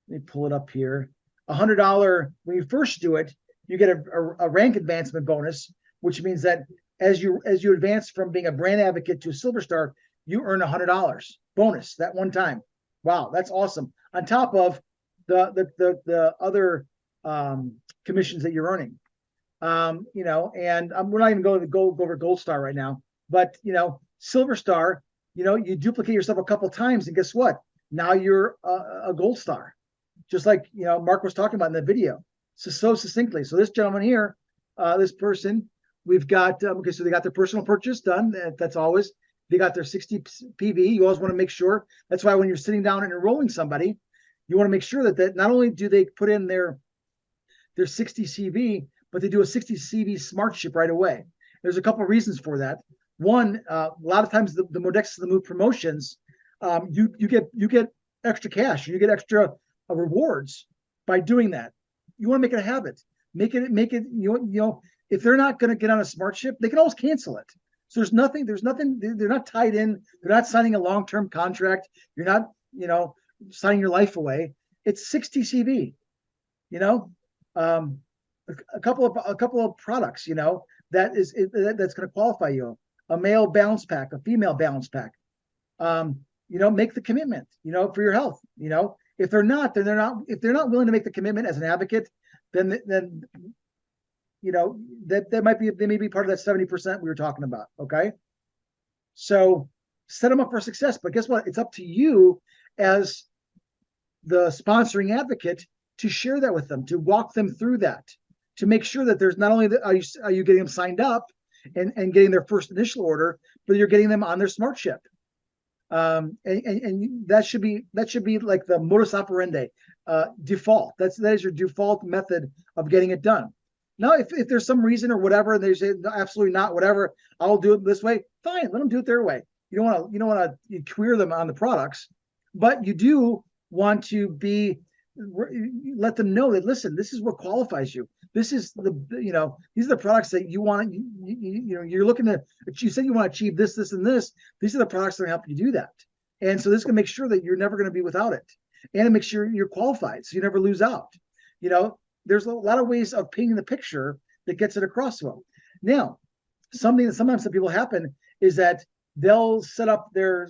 me pull it up here, $100. When you first do it, you get a rank advancement bonus, which means that as you advance from being a brand advocate to a Silver Star, you earn $100 bonus that one time. Wow, that's awesome. On top of the other commissions that you're earning, and we're not even going to go over Gold Star right now, but Silver Star, you duplicate yourself a couple times, and guess what? Now you're a Gold Star, just like Mark was talking about in the video, so succinctly. So this gentleman here, this person, we've got okay, so they got their personal purchase done. That's always. They got their 60 PV. You always want to make sure. That's why when you're sitting down and enrolling somebody, you want to make sure that not only do they put in their 60 CV, but they do a 60 CV smart ship right away. There's a couple of reasons for that. One, a lot of times the Modexus the Move promotions, you get extra cash, you get extra rewards by doing that. You want to make it a habit. Make it. If they're not going to get on a smart ship, they can always cancel it. So there's nothing, they're not tied in. They're not signing a long-term contract. You're not, signing your life away. It's 60 CV, a couple of products, that's going to qualify you. A male balance pack, a female balance pack. Make the commitment, for your health. If they're not willing to make the commitment as an advocate, then they may be part of that 70% we were talking about. Okay. So set them up for success, but guess what? It's up to you as the sponsoring advocate to share that with them, to walk them through that, to make sure that there's not only are you getting them signed up and getting their first initial order, but you're getting them on their smart ship. And that should be like the modus operandi default. That is your default method of getting it done. Now, if there's some reason or whatever, and they say no, absolutely not, whatever, I'll do it this way. Fine, let them do it their way. You don't want to queer them on the products, but you do want to let them know that, listen, this is what qualifies you. This is these are the products that you want. You're looking to. You said you want to achieve this, this, and this. These are the products that are going to help you do that. And so this is going to make sure that you're never going to be without it, and it makes sure you're qualified, so you never lose out. There's a lot of ways of painting the picture that gets it across to them. Now, something that sometimes people happen is that they'll set up their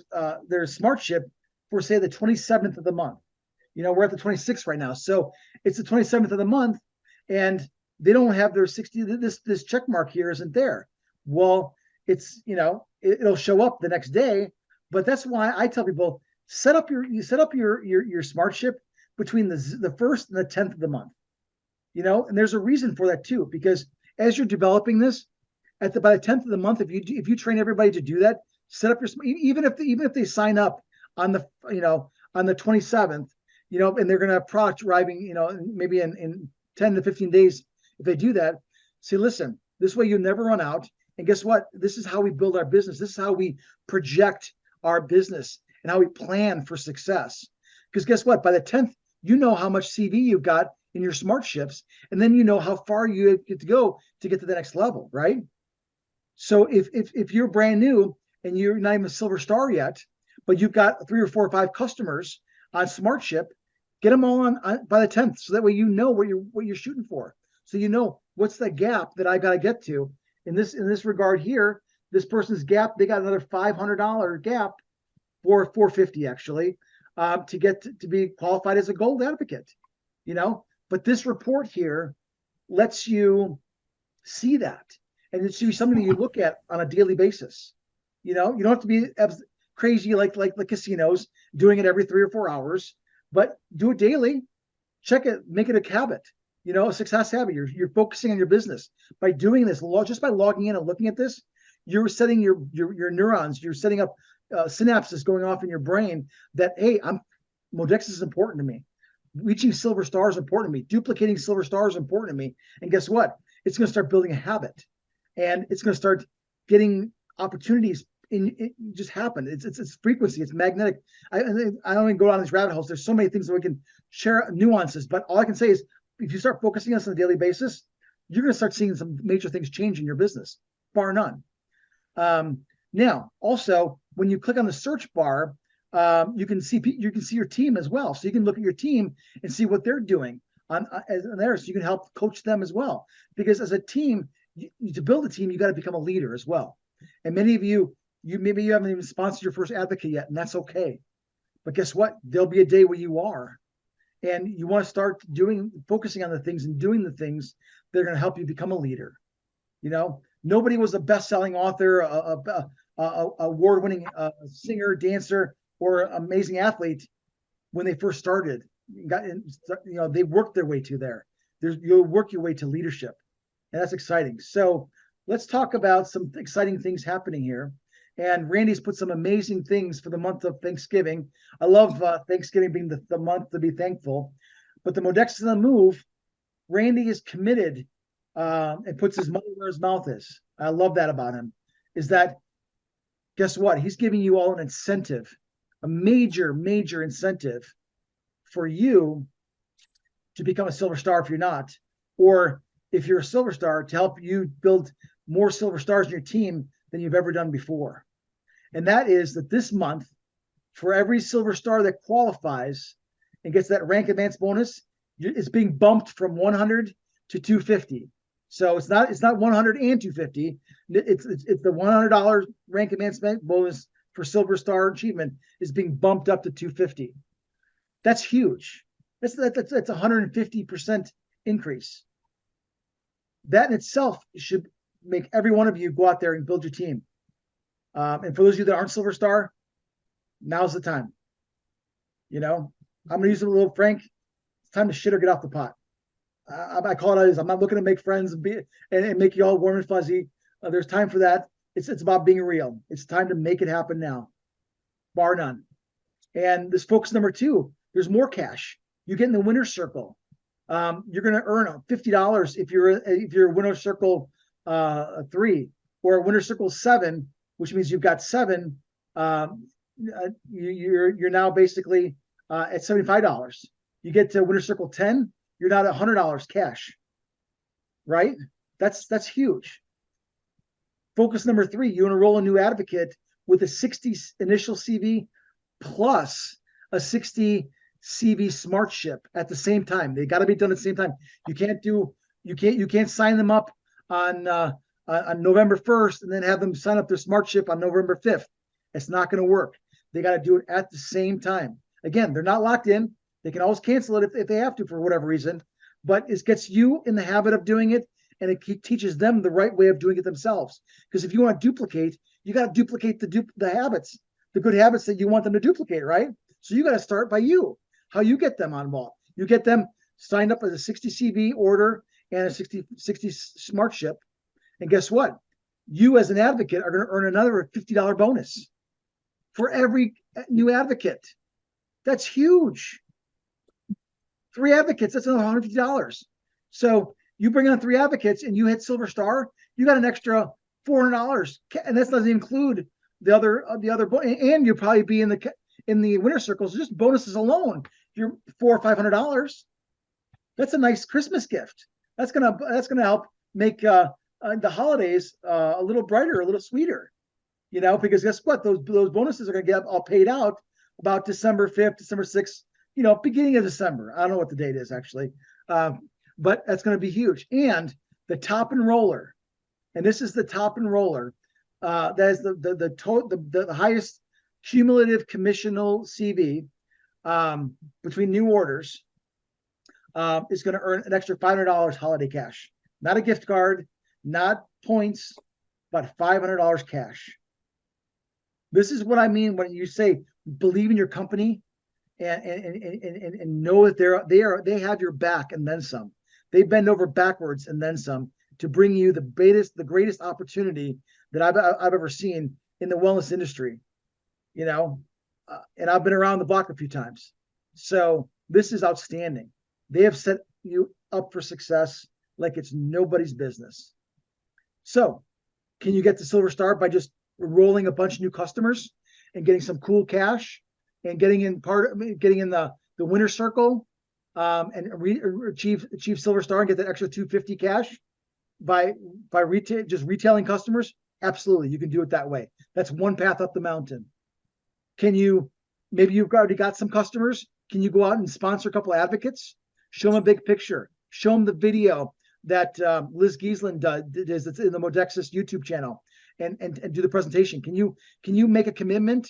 smart ship for, say, the 27th of the month. We're at the 26th right now, so it's the 27th of the month, and they don't have their 60. This check mark here isn't there. Well, it's it'll show up the next day, but that's why I tell people set up your smart ship between the 1st and the 10th of the month. And there's a reason for that too, because as you're developing this, by the 10th of the month, if you train everybody to do that, set up your even if they sign up on the 27th, and they're going to have products arriving, maybe in 10 to 15 days. If they do that, say, listen, this way you never run out. And guess what? This is how we build our business. This is how we project our business and how we plan for success. Because guess what? By the 10th, you know how much CV you've got in your smart ships, and then you know how far you get to go to get to the next level, right? So if you're brand new and you're not even a silver star yet, but you've got 3 or 4 or 5 customers on SmartShip, get them all on by the 10th, so that way you know what you're shooting for. So you know what's the gap that I got to get to in this regard here. This person's gap, they got another $500 gap, or $450 actually, to get to be qualified as a gold advocate. But this report here lets you see that, and it's something that you look at on a daily basis. You don't have to be crazy like the casinos doing it every 3 or 4 hours, but do it daily. Check it, make it a habit. A success habit. You're focusing on your business by doing this. Just by logging in and looking at this, you're setting your neurons. You're setting up synapses going off in your brain that, hey, Modexus is important to me. Reaching silver stars is important to me. Duplicating silver stars is important to me. And guess what? It's going to start building a habit, and it's going to start getting opportunities. It just happen. It's frequency. It's magnetic. I don't even go down these rabbit holes. There's so many things that we can share nuances, but all I can say is, if you start focusing on this on a daily basis, you're going to start seeing some major things change in your business, bar none. Now, also, when you click on the search bar, you can see your team as well. So you can look at your team and see what they're doing on there, so you can help coach them as well. Because as a team, to build a team, you got to become a leader as well. And many of you maybe you haven't even sponsored your first advocate yet, and that's okay. But guess what? There'll be a day where you are. And you want to start focusing on the things and doing the things that are going to help you become a leader. Nobody was a best-selling author, award-winning singer, dancer, or amazing athlete when they first started. They worked their way to there. You'll work your way to leadership, and that's exciting. So let's talk about some exciting things happening here. And Randy's put some amazing things for the month of Thanksgiving. I love Thanksgiving being the month to be thankful. But the Modexus on the move, Randy is committed and puts his money where his mouth is. I love that about him. Is that, guess what? He's giving you all an incentive, a major, major incentive for you to become a silver star if you're not. Or if you're a silver star, to help you build more silver stars in your team than you've ever done before. And that is that this month, for every silver star that qualifies and gets that rank advance bonus, it's being bumped from 100 to 250. So it's not 100 and 250. It's the $100 rank advancement bonus for silver star achievement is being bumped up to 250. That's huge. That's 150% increase. That in itself should make every one of you go out there and build your team. And for those of you that aren't silver star, now's the time. I'm going to use a little frank. It's time to shit or get off the pot. I call it as, I'm not looking to make friends and make you all warm and fuzzy. There's time for that. It's about being real. It's time to make it happen now, bar none. And this focus number 2, there's more cash. You get in the winner's circle. You're going to earn $50 if you're winner's circle 3, or winner's circle 7, which means you've got 7. You're now basically at $75. You get to winner's circle 10, you're now at $100 cash. Right? That's huge. Focus number 3, you enroll a new advocate with a 60 initial CV plus a 60 CV SmartShip at the same time. They got to be done at the same time. You can't sign them up on November 1st and then have them sign up their SmartShip on November 5th. It's not going to work. They got to do it at the same time. Again, they're not locked in. They can always cancel it if they have to for whatever reason, but it gets you in the habit of doing it, and it teaches them the right way of doing it themselves. Because if you want to duplicate, you got to duplicate the habits, the good habits that you want them to duplicate, right? So you got to start by you. How you get them on ball. You get them signed up as a 60 CV order and a 60 SmartShip. And guess what? You as an advocate are going to earn another $50 bonus for every new advocate. That's huge. 3 advocates, that's another $150. So you bring on 3 advocates and you hit silver star, you got an extra $400. And that doesn't include the other and you'll probably be in the winner circles. So just bonuses alone, you're $400 or $500. That's a nice Christmas gift. That's gonna help make the holidays a little brighter, a little sweeter, because guess what? Those bonuses are going to get all paid out about December 5th, December 6th, beginning of December. I don't know what the date is actually, but that's going to be huge. And the top enroller, and this is the top enroller, that is the highest cumulative commissional CV between new orders, is going to earn an extra $500 holiday cash. Not a gift card, not points, but $500 cash. This is what I mean when you say believe in your company and know that they have your back and then some. They bend over backwards and then some to bring you the greatest opportunity that I've ever seen in the wellness industry. And I've been around the block a few times. So this is outstanding. They have set you up for success like it's nobody's business. So can you get to Silver Star by just rolling a bunch of new customers and getting some cool cash and getting in the winner circle, and achieve Silver Star and get that extra $250 cash by retailing customers? Absolutely, you can do it that way. That's one path up the mountain. Maybe you've already got some customers. Can you go out and sponsor a couple of advocates? Show them a big picture. Show them the video that Liz Giesland does that's in the Modexus YouTube channel, and do the presentation. Can you make a commitment?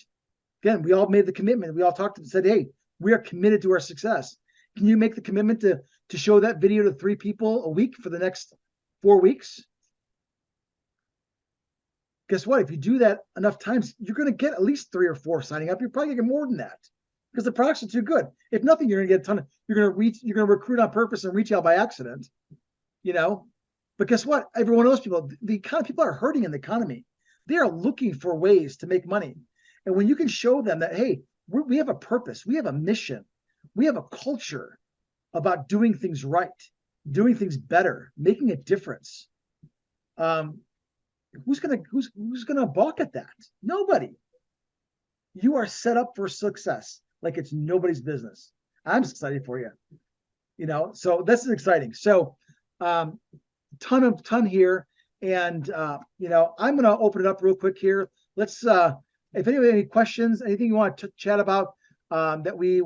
Again, we all made the commitment. We all talked and said, hey, we are committed to our success. Can you make the commitment to show that video to 3 people a week for the next 4 weeks? Guess what? If you do that enough times, you're going to get at least 3 or 4 signing up. You're probably going to get more than that because the products are too good. If nothing, you're going to get a ton of. You're going to recruit on purpose and retail by accident. But guess what? Every one of those people, people are hurting in the economy. They are looking for ways to make money. And when you can show them that, hey, we have a purpose, we have a mission, we have a culture about doing things right, doing things better, making a difference. Who's gonna balk at that? Nobody. You are set up for success like it's nobody's business. I'm excited for you. So this is exciting. So ton here. And I'm gonna open it up real quick here. Let's if anyone have any questions, anything you want to chat about that we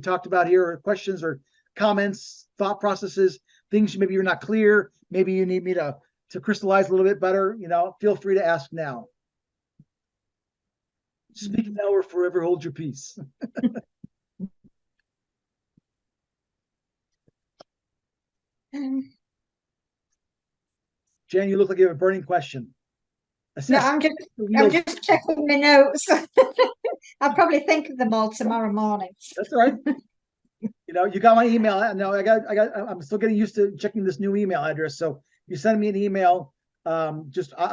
talked about here, or questions or comments, thought processes, things maybe you're not clear, maybe you need me to crystallize a little bit better, feel free to ask now. Speak now or forever hold your peace. Jan, you look like you have a burning question. No, I'm just checking my notes. I'll probably think of them all tomorrow morning. That's all right. You got my email. No, I'm still getting used to checking this new email address. So you send me an email. I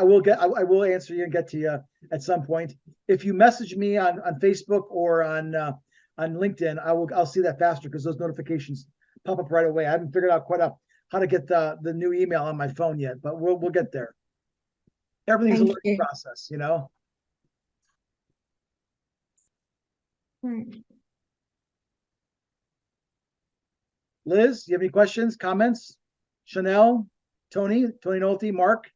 will answer you and get to you at some point. If you message me on Facebook or on LinkedIn, I'll see that faster because those notifications pop up right away. I haven't figured out quite how to get the new email on my phone yet, but we'll get there. Everything's a learning process, Liz, you have any questions, comments? Chanel, Tony Nolte, Mark?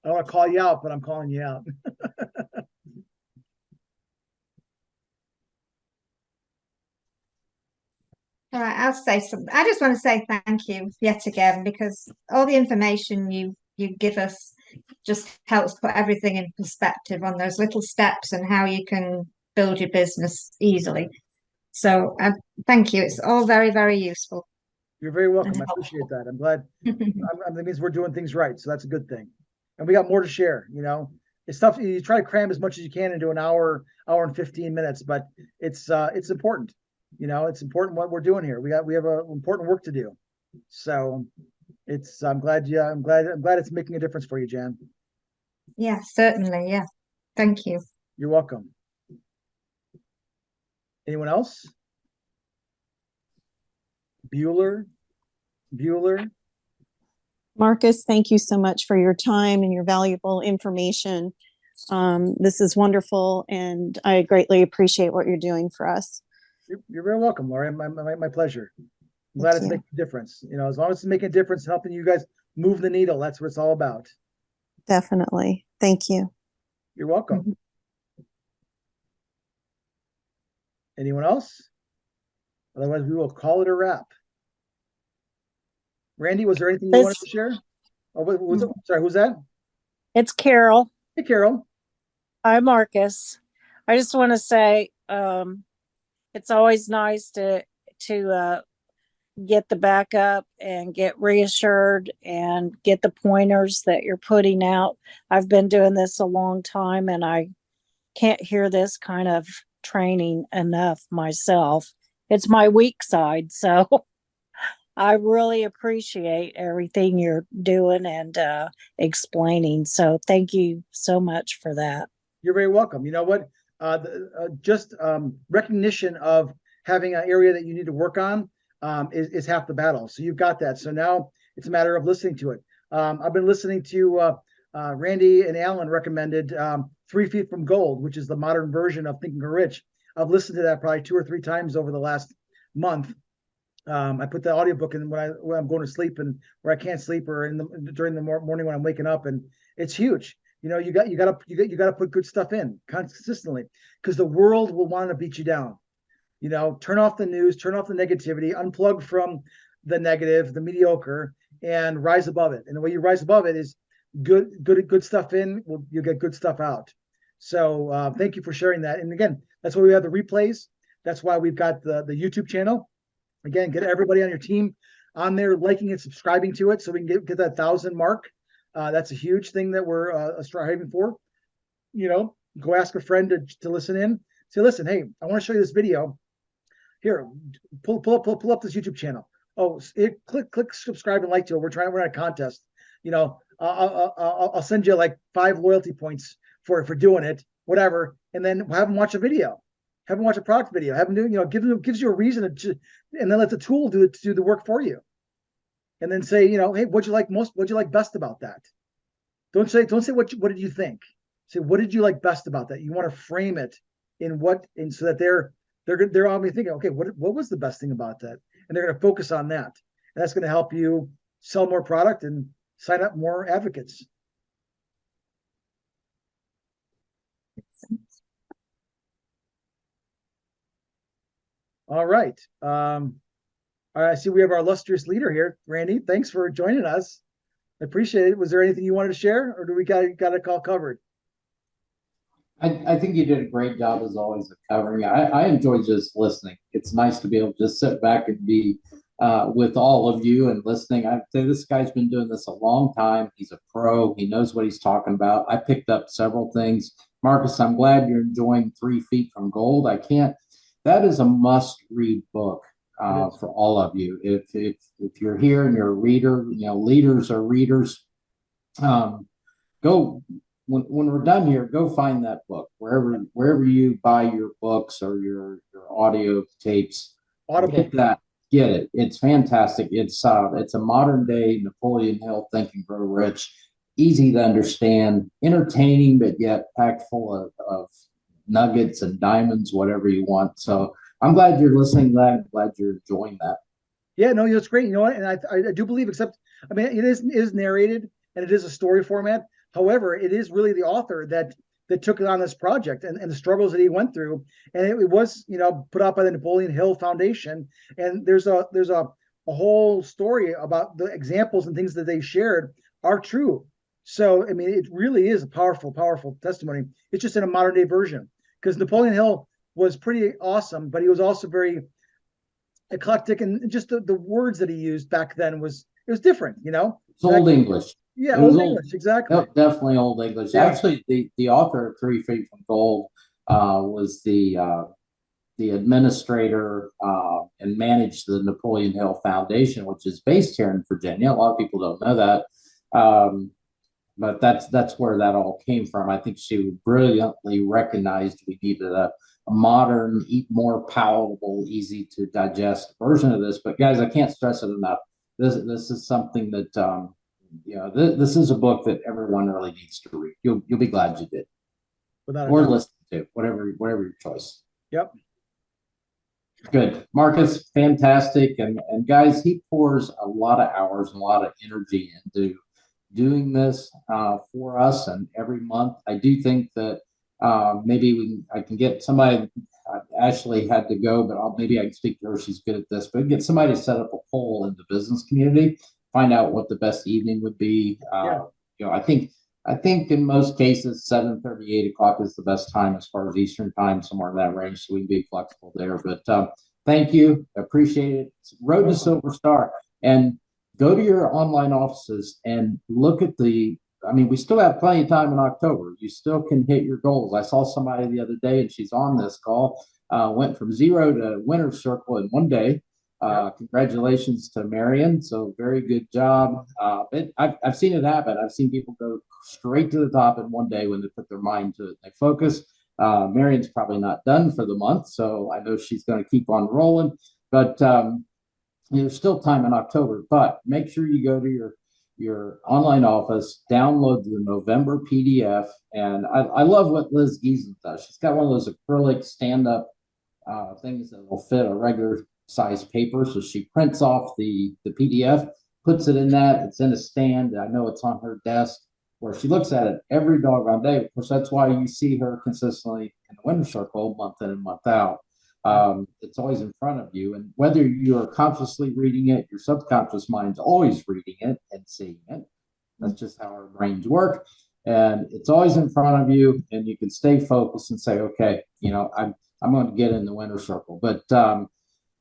I don't want to call you out, but I'm calling you out. All right, I'll say something. I just want to say thank you yet again, because all the information you give us just helps put everything in perspective on those little steps and how you can build your business easily. So thank you. It's all very, very useful. You're very welcome. I appreciate that. I'm glad. That means we're doing things right. So that's a good thing. And we got more to share, It's tough. You try to cram as much as you can into an hour and 15 minutes, but it's important. It's important what we're doing here. We have a important work to do. So I'm glad it's making a difference for you, Jan. Yeah, certainly. Yeah. Thank you. You're welcome. Anyone else? Bueller? Marcus, thank you so much for your time and your valuable information. This is wonderful, and I greatly appreciate what you're doing for us. You're very welcome, Laurie. My pleasure. I'm glad it's you. making a difference. You know, as long as it's making a difference, helping you guys move the needle, that's what it's all about. Definitely. Thank you. You're welcome. Anyone else? Otherwise, we will call it a wrap. Randy, was there anything you wanted to share? Oh, sorry, who's that? It's Carol. Hey, Carol. Hi, Marcus. I just want to say it's always nice to get the backup and get reassured and get the pointers that you're putting out. I've been doing this a long time and I can't hear this kind of training enough myself. It's my weak side, so I really appreciate everything you're doing and explaining. So thank you so much for that. You're very welcome. You know what? Just recognition of having an area that you need to work on is half the battle. So you've got that. So now it's a matter of listening to it. I've been listening to Randy and Alan recommended 3 Feet from Gold, which is the modern version of Think and Grow Rich. I've listened to that probably 2 or 3 times over the last month. I put the audiobook in when I'm going to sleep and where I can't sleep, or during the morning when I'm waking up, and it's huge. You know, you got to put good stuff in consistently, because the world will want to beat you down. You know, turn off the news, turn off the negativity, unplug from the negative, the mediocre, and rise above it. And the way you rise above it is good stuff in. You'll get good stuff out. So thank you for sharing that. And again, that's why we have the replays. That's why we've got the YouTube channel. Again, get everybody on your team on there liking and subscribing to it, so we can get that 1,000 mark. That's a huge thing that we're striving for. You know, go ask a friend to listen in. Say, listen, hey, I want to show you this video. Here, pull up this YouTube channel. Oh, click subscribe and like to it. We're in a contest. You know, I'll send you like 5 loyalty points for doing it, whatever, and then have them watch a video. Have them watch a product video. Have them do, you know, gives you a reason to, and then let the tool do the work for you. And then say, you know, hey, what'd you like most? What'd you like best about that? Don't say what did you think? Say, what did you like best about that? You want to frame it in so that they're obviously thinking, okay, what was the best thing about that? And they're going to focus on that. And that's going to help you sell more product and sign up more advocates. All right. I see we have our illustrious leader here, Randy. Thanks for joining us. I appreciate it. Was there anything you wanted to share, or do we got it all covered? I think you did a great job as always of covering. I enjoy just listening. It's nice to be able to just sit back and be with all of you and listening. I say this guy's been doing this a long time. He's a pro. He knows what he's talking about. I picked up several things. Marcus, I'm glad you're enjoying 3 Feet from Gold. That is a must-read book for all of you. If you're here and you're a reader, you know, leaders are readers. Go when we're done here, go find that book wherever you buy your books or your audio tapes. Audible. Get it. It's fantastic. It's a modern day Napoleon Hill Think and Grow Rich, easy to understand, entertaining, but yet packed full of nuggets and diamonds, whatever you want. So I'm glad you're listening to that. I'm glad you're enjoying that. Yeah, no, it's great. You know what? And I do believe, except, I mean, it is narrated and it is a story format. However, it is really the author that took on this project and the struggles that he went through. And it was, you know, put out by the Napoleon Hill Foundation. And there's a whole story about the examples and things that they shared are true. So, I mean, it really is a powerful, powerful testimony. It's just in a modern day version, because Napoleon Hill was pretty awesome, but he was also very eclectic, and just the words that he used back then was different, you know? It's Old English. Yeah, Old English, exactly. Yep, definitely Old English. Yeah. Actually, the author of 3 Feet from Gold was the administrator and managed the Napoleon Hill Foundation, which is based here in Virginia. A lot of people don't know that. But that's where that all came from. I think she brilliantly recognized we needed a modern, more palatable, easy to digest version of this. But guys, I can't stress it enough. This is something that you know. This is a book that everyone really needs to read. You'll be glad you did, or listen to, whatever your choice. Yep. Good. Marcus, fantastic. And guys, he pours a lot of hours and a lot of energy into doing this for us and every month. I do think that maybe I can get somebody. Ashley had to go, but maybe I can speak to her. She's good at this. But get somebody to set up a poll in the business community, find out what the best evening would be. You know, I think in most cases, 7:30, 8 o'clock is the best time as far as Eastern time, somewhere in that range. So we can be flexible there. But thank you. Appreciate it. It's Road to Silver Star. And go to your online offices and look at we still have plenty of time in October. You still can hit your goals. I saw somebody the other day, and she's on this call, went from 0 to winner's circle in one day. Congratulations to Marion. So very good job. I've seen it happen. I've seen people go straight to the top in one day when they put their mind to it. They focus. Marion's probably not done for the month, so I know she's going to keep on rolling. But there's still time in October. But make sure you go to your online office, download the November PDF. And I love what Liz Giesen does. She's got one of those acrylic stand-up things that will fit a regular size paper. So she prints off the PDF, puts it in that. It's in a stand. I know it's on her desk where she looks at it every doggone day. Of course, that's why you see her consistently in the winner's circle month in and month out. It's always in front of you. And whether you're consciously reading it, your subconscious mind's always reading it and seeing it. That's just how our brains work. And it's always in front of you, and you can stay focused and say, okay, I'm going to get in the winner's circle. But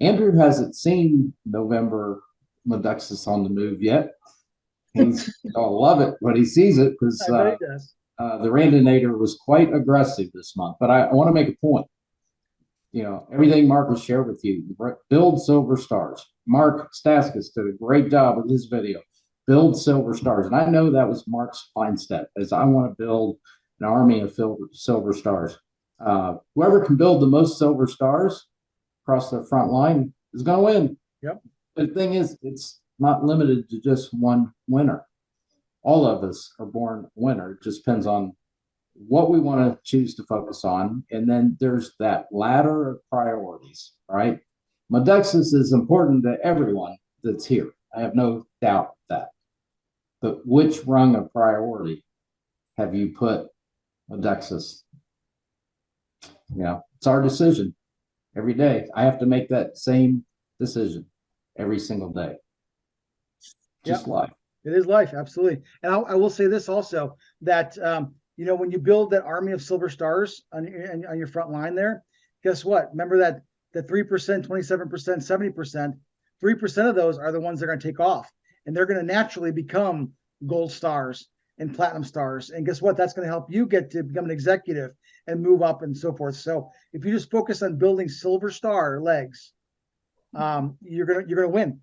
Andrew hasn't seen November Modexus on the Move yet. He's gonna love it when he sees it, because the Randinator was quite aggressive this month. But I want to make a point. Everything Mark has shared with you, build silver stars. Mark Staskis did a great job with his video. Build silver stars. And I know that was Mark's fine step, as I want to build an army of silver stars. Whoever can build the most silver stars across their front line is going to win. Yep. The thing is, it's not limited to just one winner. All of us are born winner. It just depends on what we want to choose to focus on. And then there's that ladder of priorities, right? Modexus is important to everyone that's here. I have no doubt that. But which rung of priority have you put Modexus? It's our decision every day. I have to make that same decision every single day. Just life. It is life, absolutely. And I will say this also, that when you build that army of silver stars on your front line there, guess what? Remember that the 3%, 27%, 70%, 3% of those are the ones that are going to take off, and they're going to naturally become gold stars and platinum stars. And guess what? That's going to help you get to become an executive and move up and so forth. So if you just focus on building silver star legs, you're gonna win.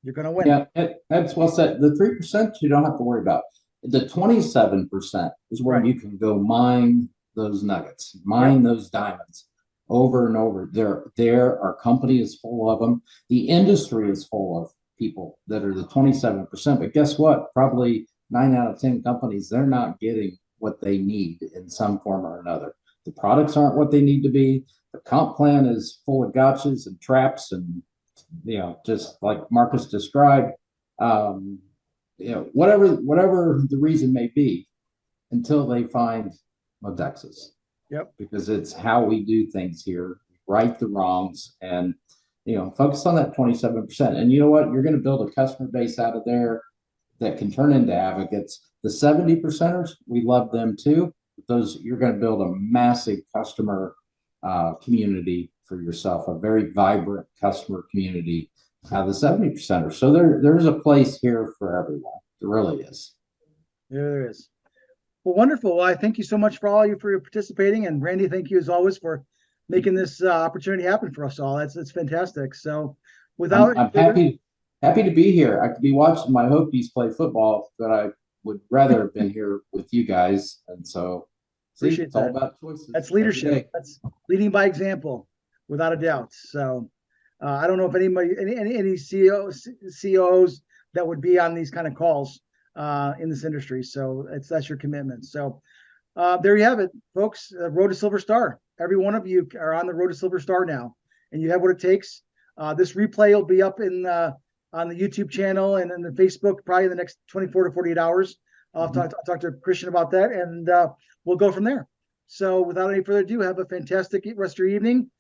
You're gonna win. Yeah, that's well said. The 3% you don't have to worry about. The 27% is where you can go mine those nuggets, mine those diamonds over and over. Our company is full of them. The industry is full of people that are the 27%. But guess what? Probably 9 out of 10 companies, they're not getting what they need in some form or another. The products aren't what they need to be. The comp plan is full of gotchas and traps, and just like Marcus described, whatever the reason may be, until they find Modexus. Yep. Because it's how we do things here, right the wrongs, and focus on that 27%. And you know what? You're going to build a customer base out of there that can turn into advocates. The 70%ers, we love them too. Those, you're going to build a massive customer community for yourself, a very vibrant customer community out of the 70%ers. So there's a place here for everyone. There really is. There is. Well, wonderful. Well, I thank you so much for your participating, and Randy, thank you as always for making this opportunity happen for us all. That's fantastic. So, without I'm happy to be here. I could be watching my Hokies play football, but I would rather have been here with you guys. And so, appreciate it's all that. about choices. That's leadership. That's leading by example, without a doubt. So, I don't know if any CEOs that would be on these kind of calls in this industry. So that's your commitment. So there you have it, folks. Road to Silver Star. Every one of you are on the road to Silver Star now, and you have what it takes. This replay will be up in on the YouTube channel and in the Facebook probably in the next 24 to 48 hours. I'll talk to Christian about that, and we'll go from there. So without any further ado, have a fantastic rest of your evening.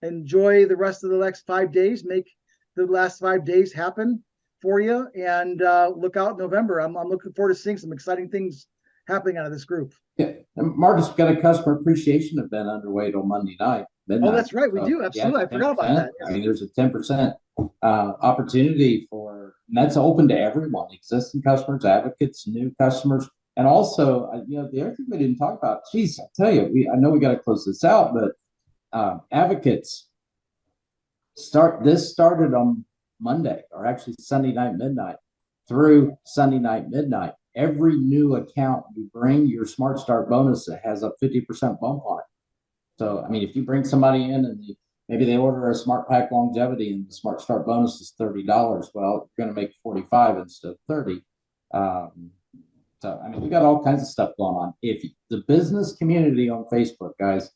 Enjoy the rest of the next 5 days. Make the last 5 days happen for you, and look out in November. I'm looking forward to seeing some exciting things happening out of this group. Yeah, and Marcus, got a customer appreciation event underway till Monday night. Midnight. Oh, that's right. We do. Absolutely. I forgot about that. I mean, there's a 10% opportunity for, and that's open to everyone, existing customers, advocates, new customers. And also, the other thing we didn't talk about, geez, I tell you, I know we got to close this out, but advocates started on Monday, or actually Sunday night midnight through Sunday night midnight. Every new account you bring, your Smart Start bonus has a 50% bump on it. So, I mean, if you bring somebody in and maybe they order a Smart Pack longevity and the Smart Start bonus is $30, well, you're going to make 45 instead of 30. So, I mean, we got all kinds of stuff going on. If the business community on Facebook, guys,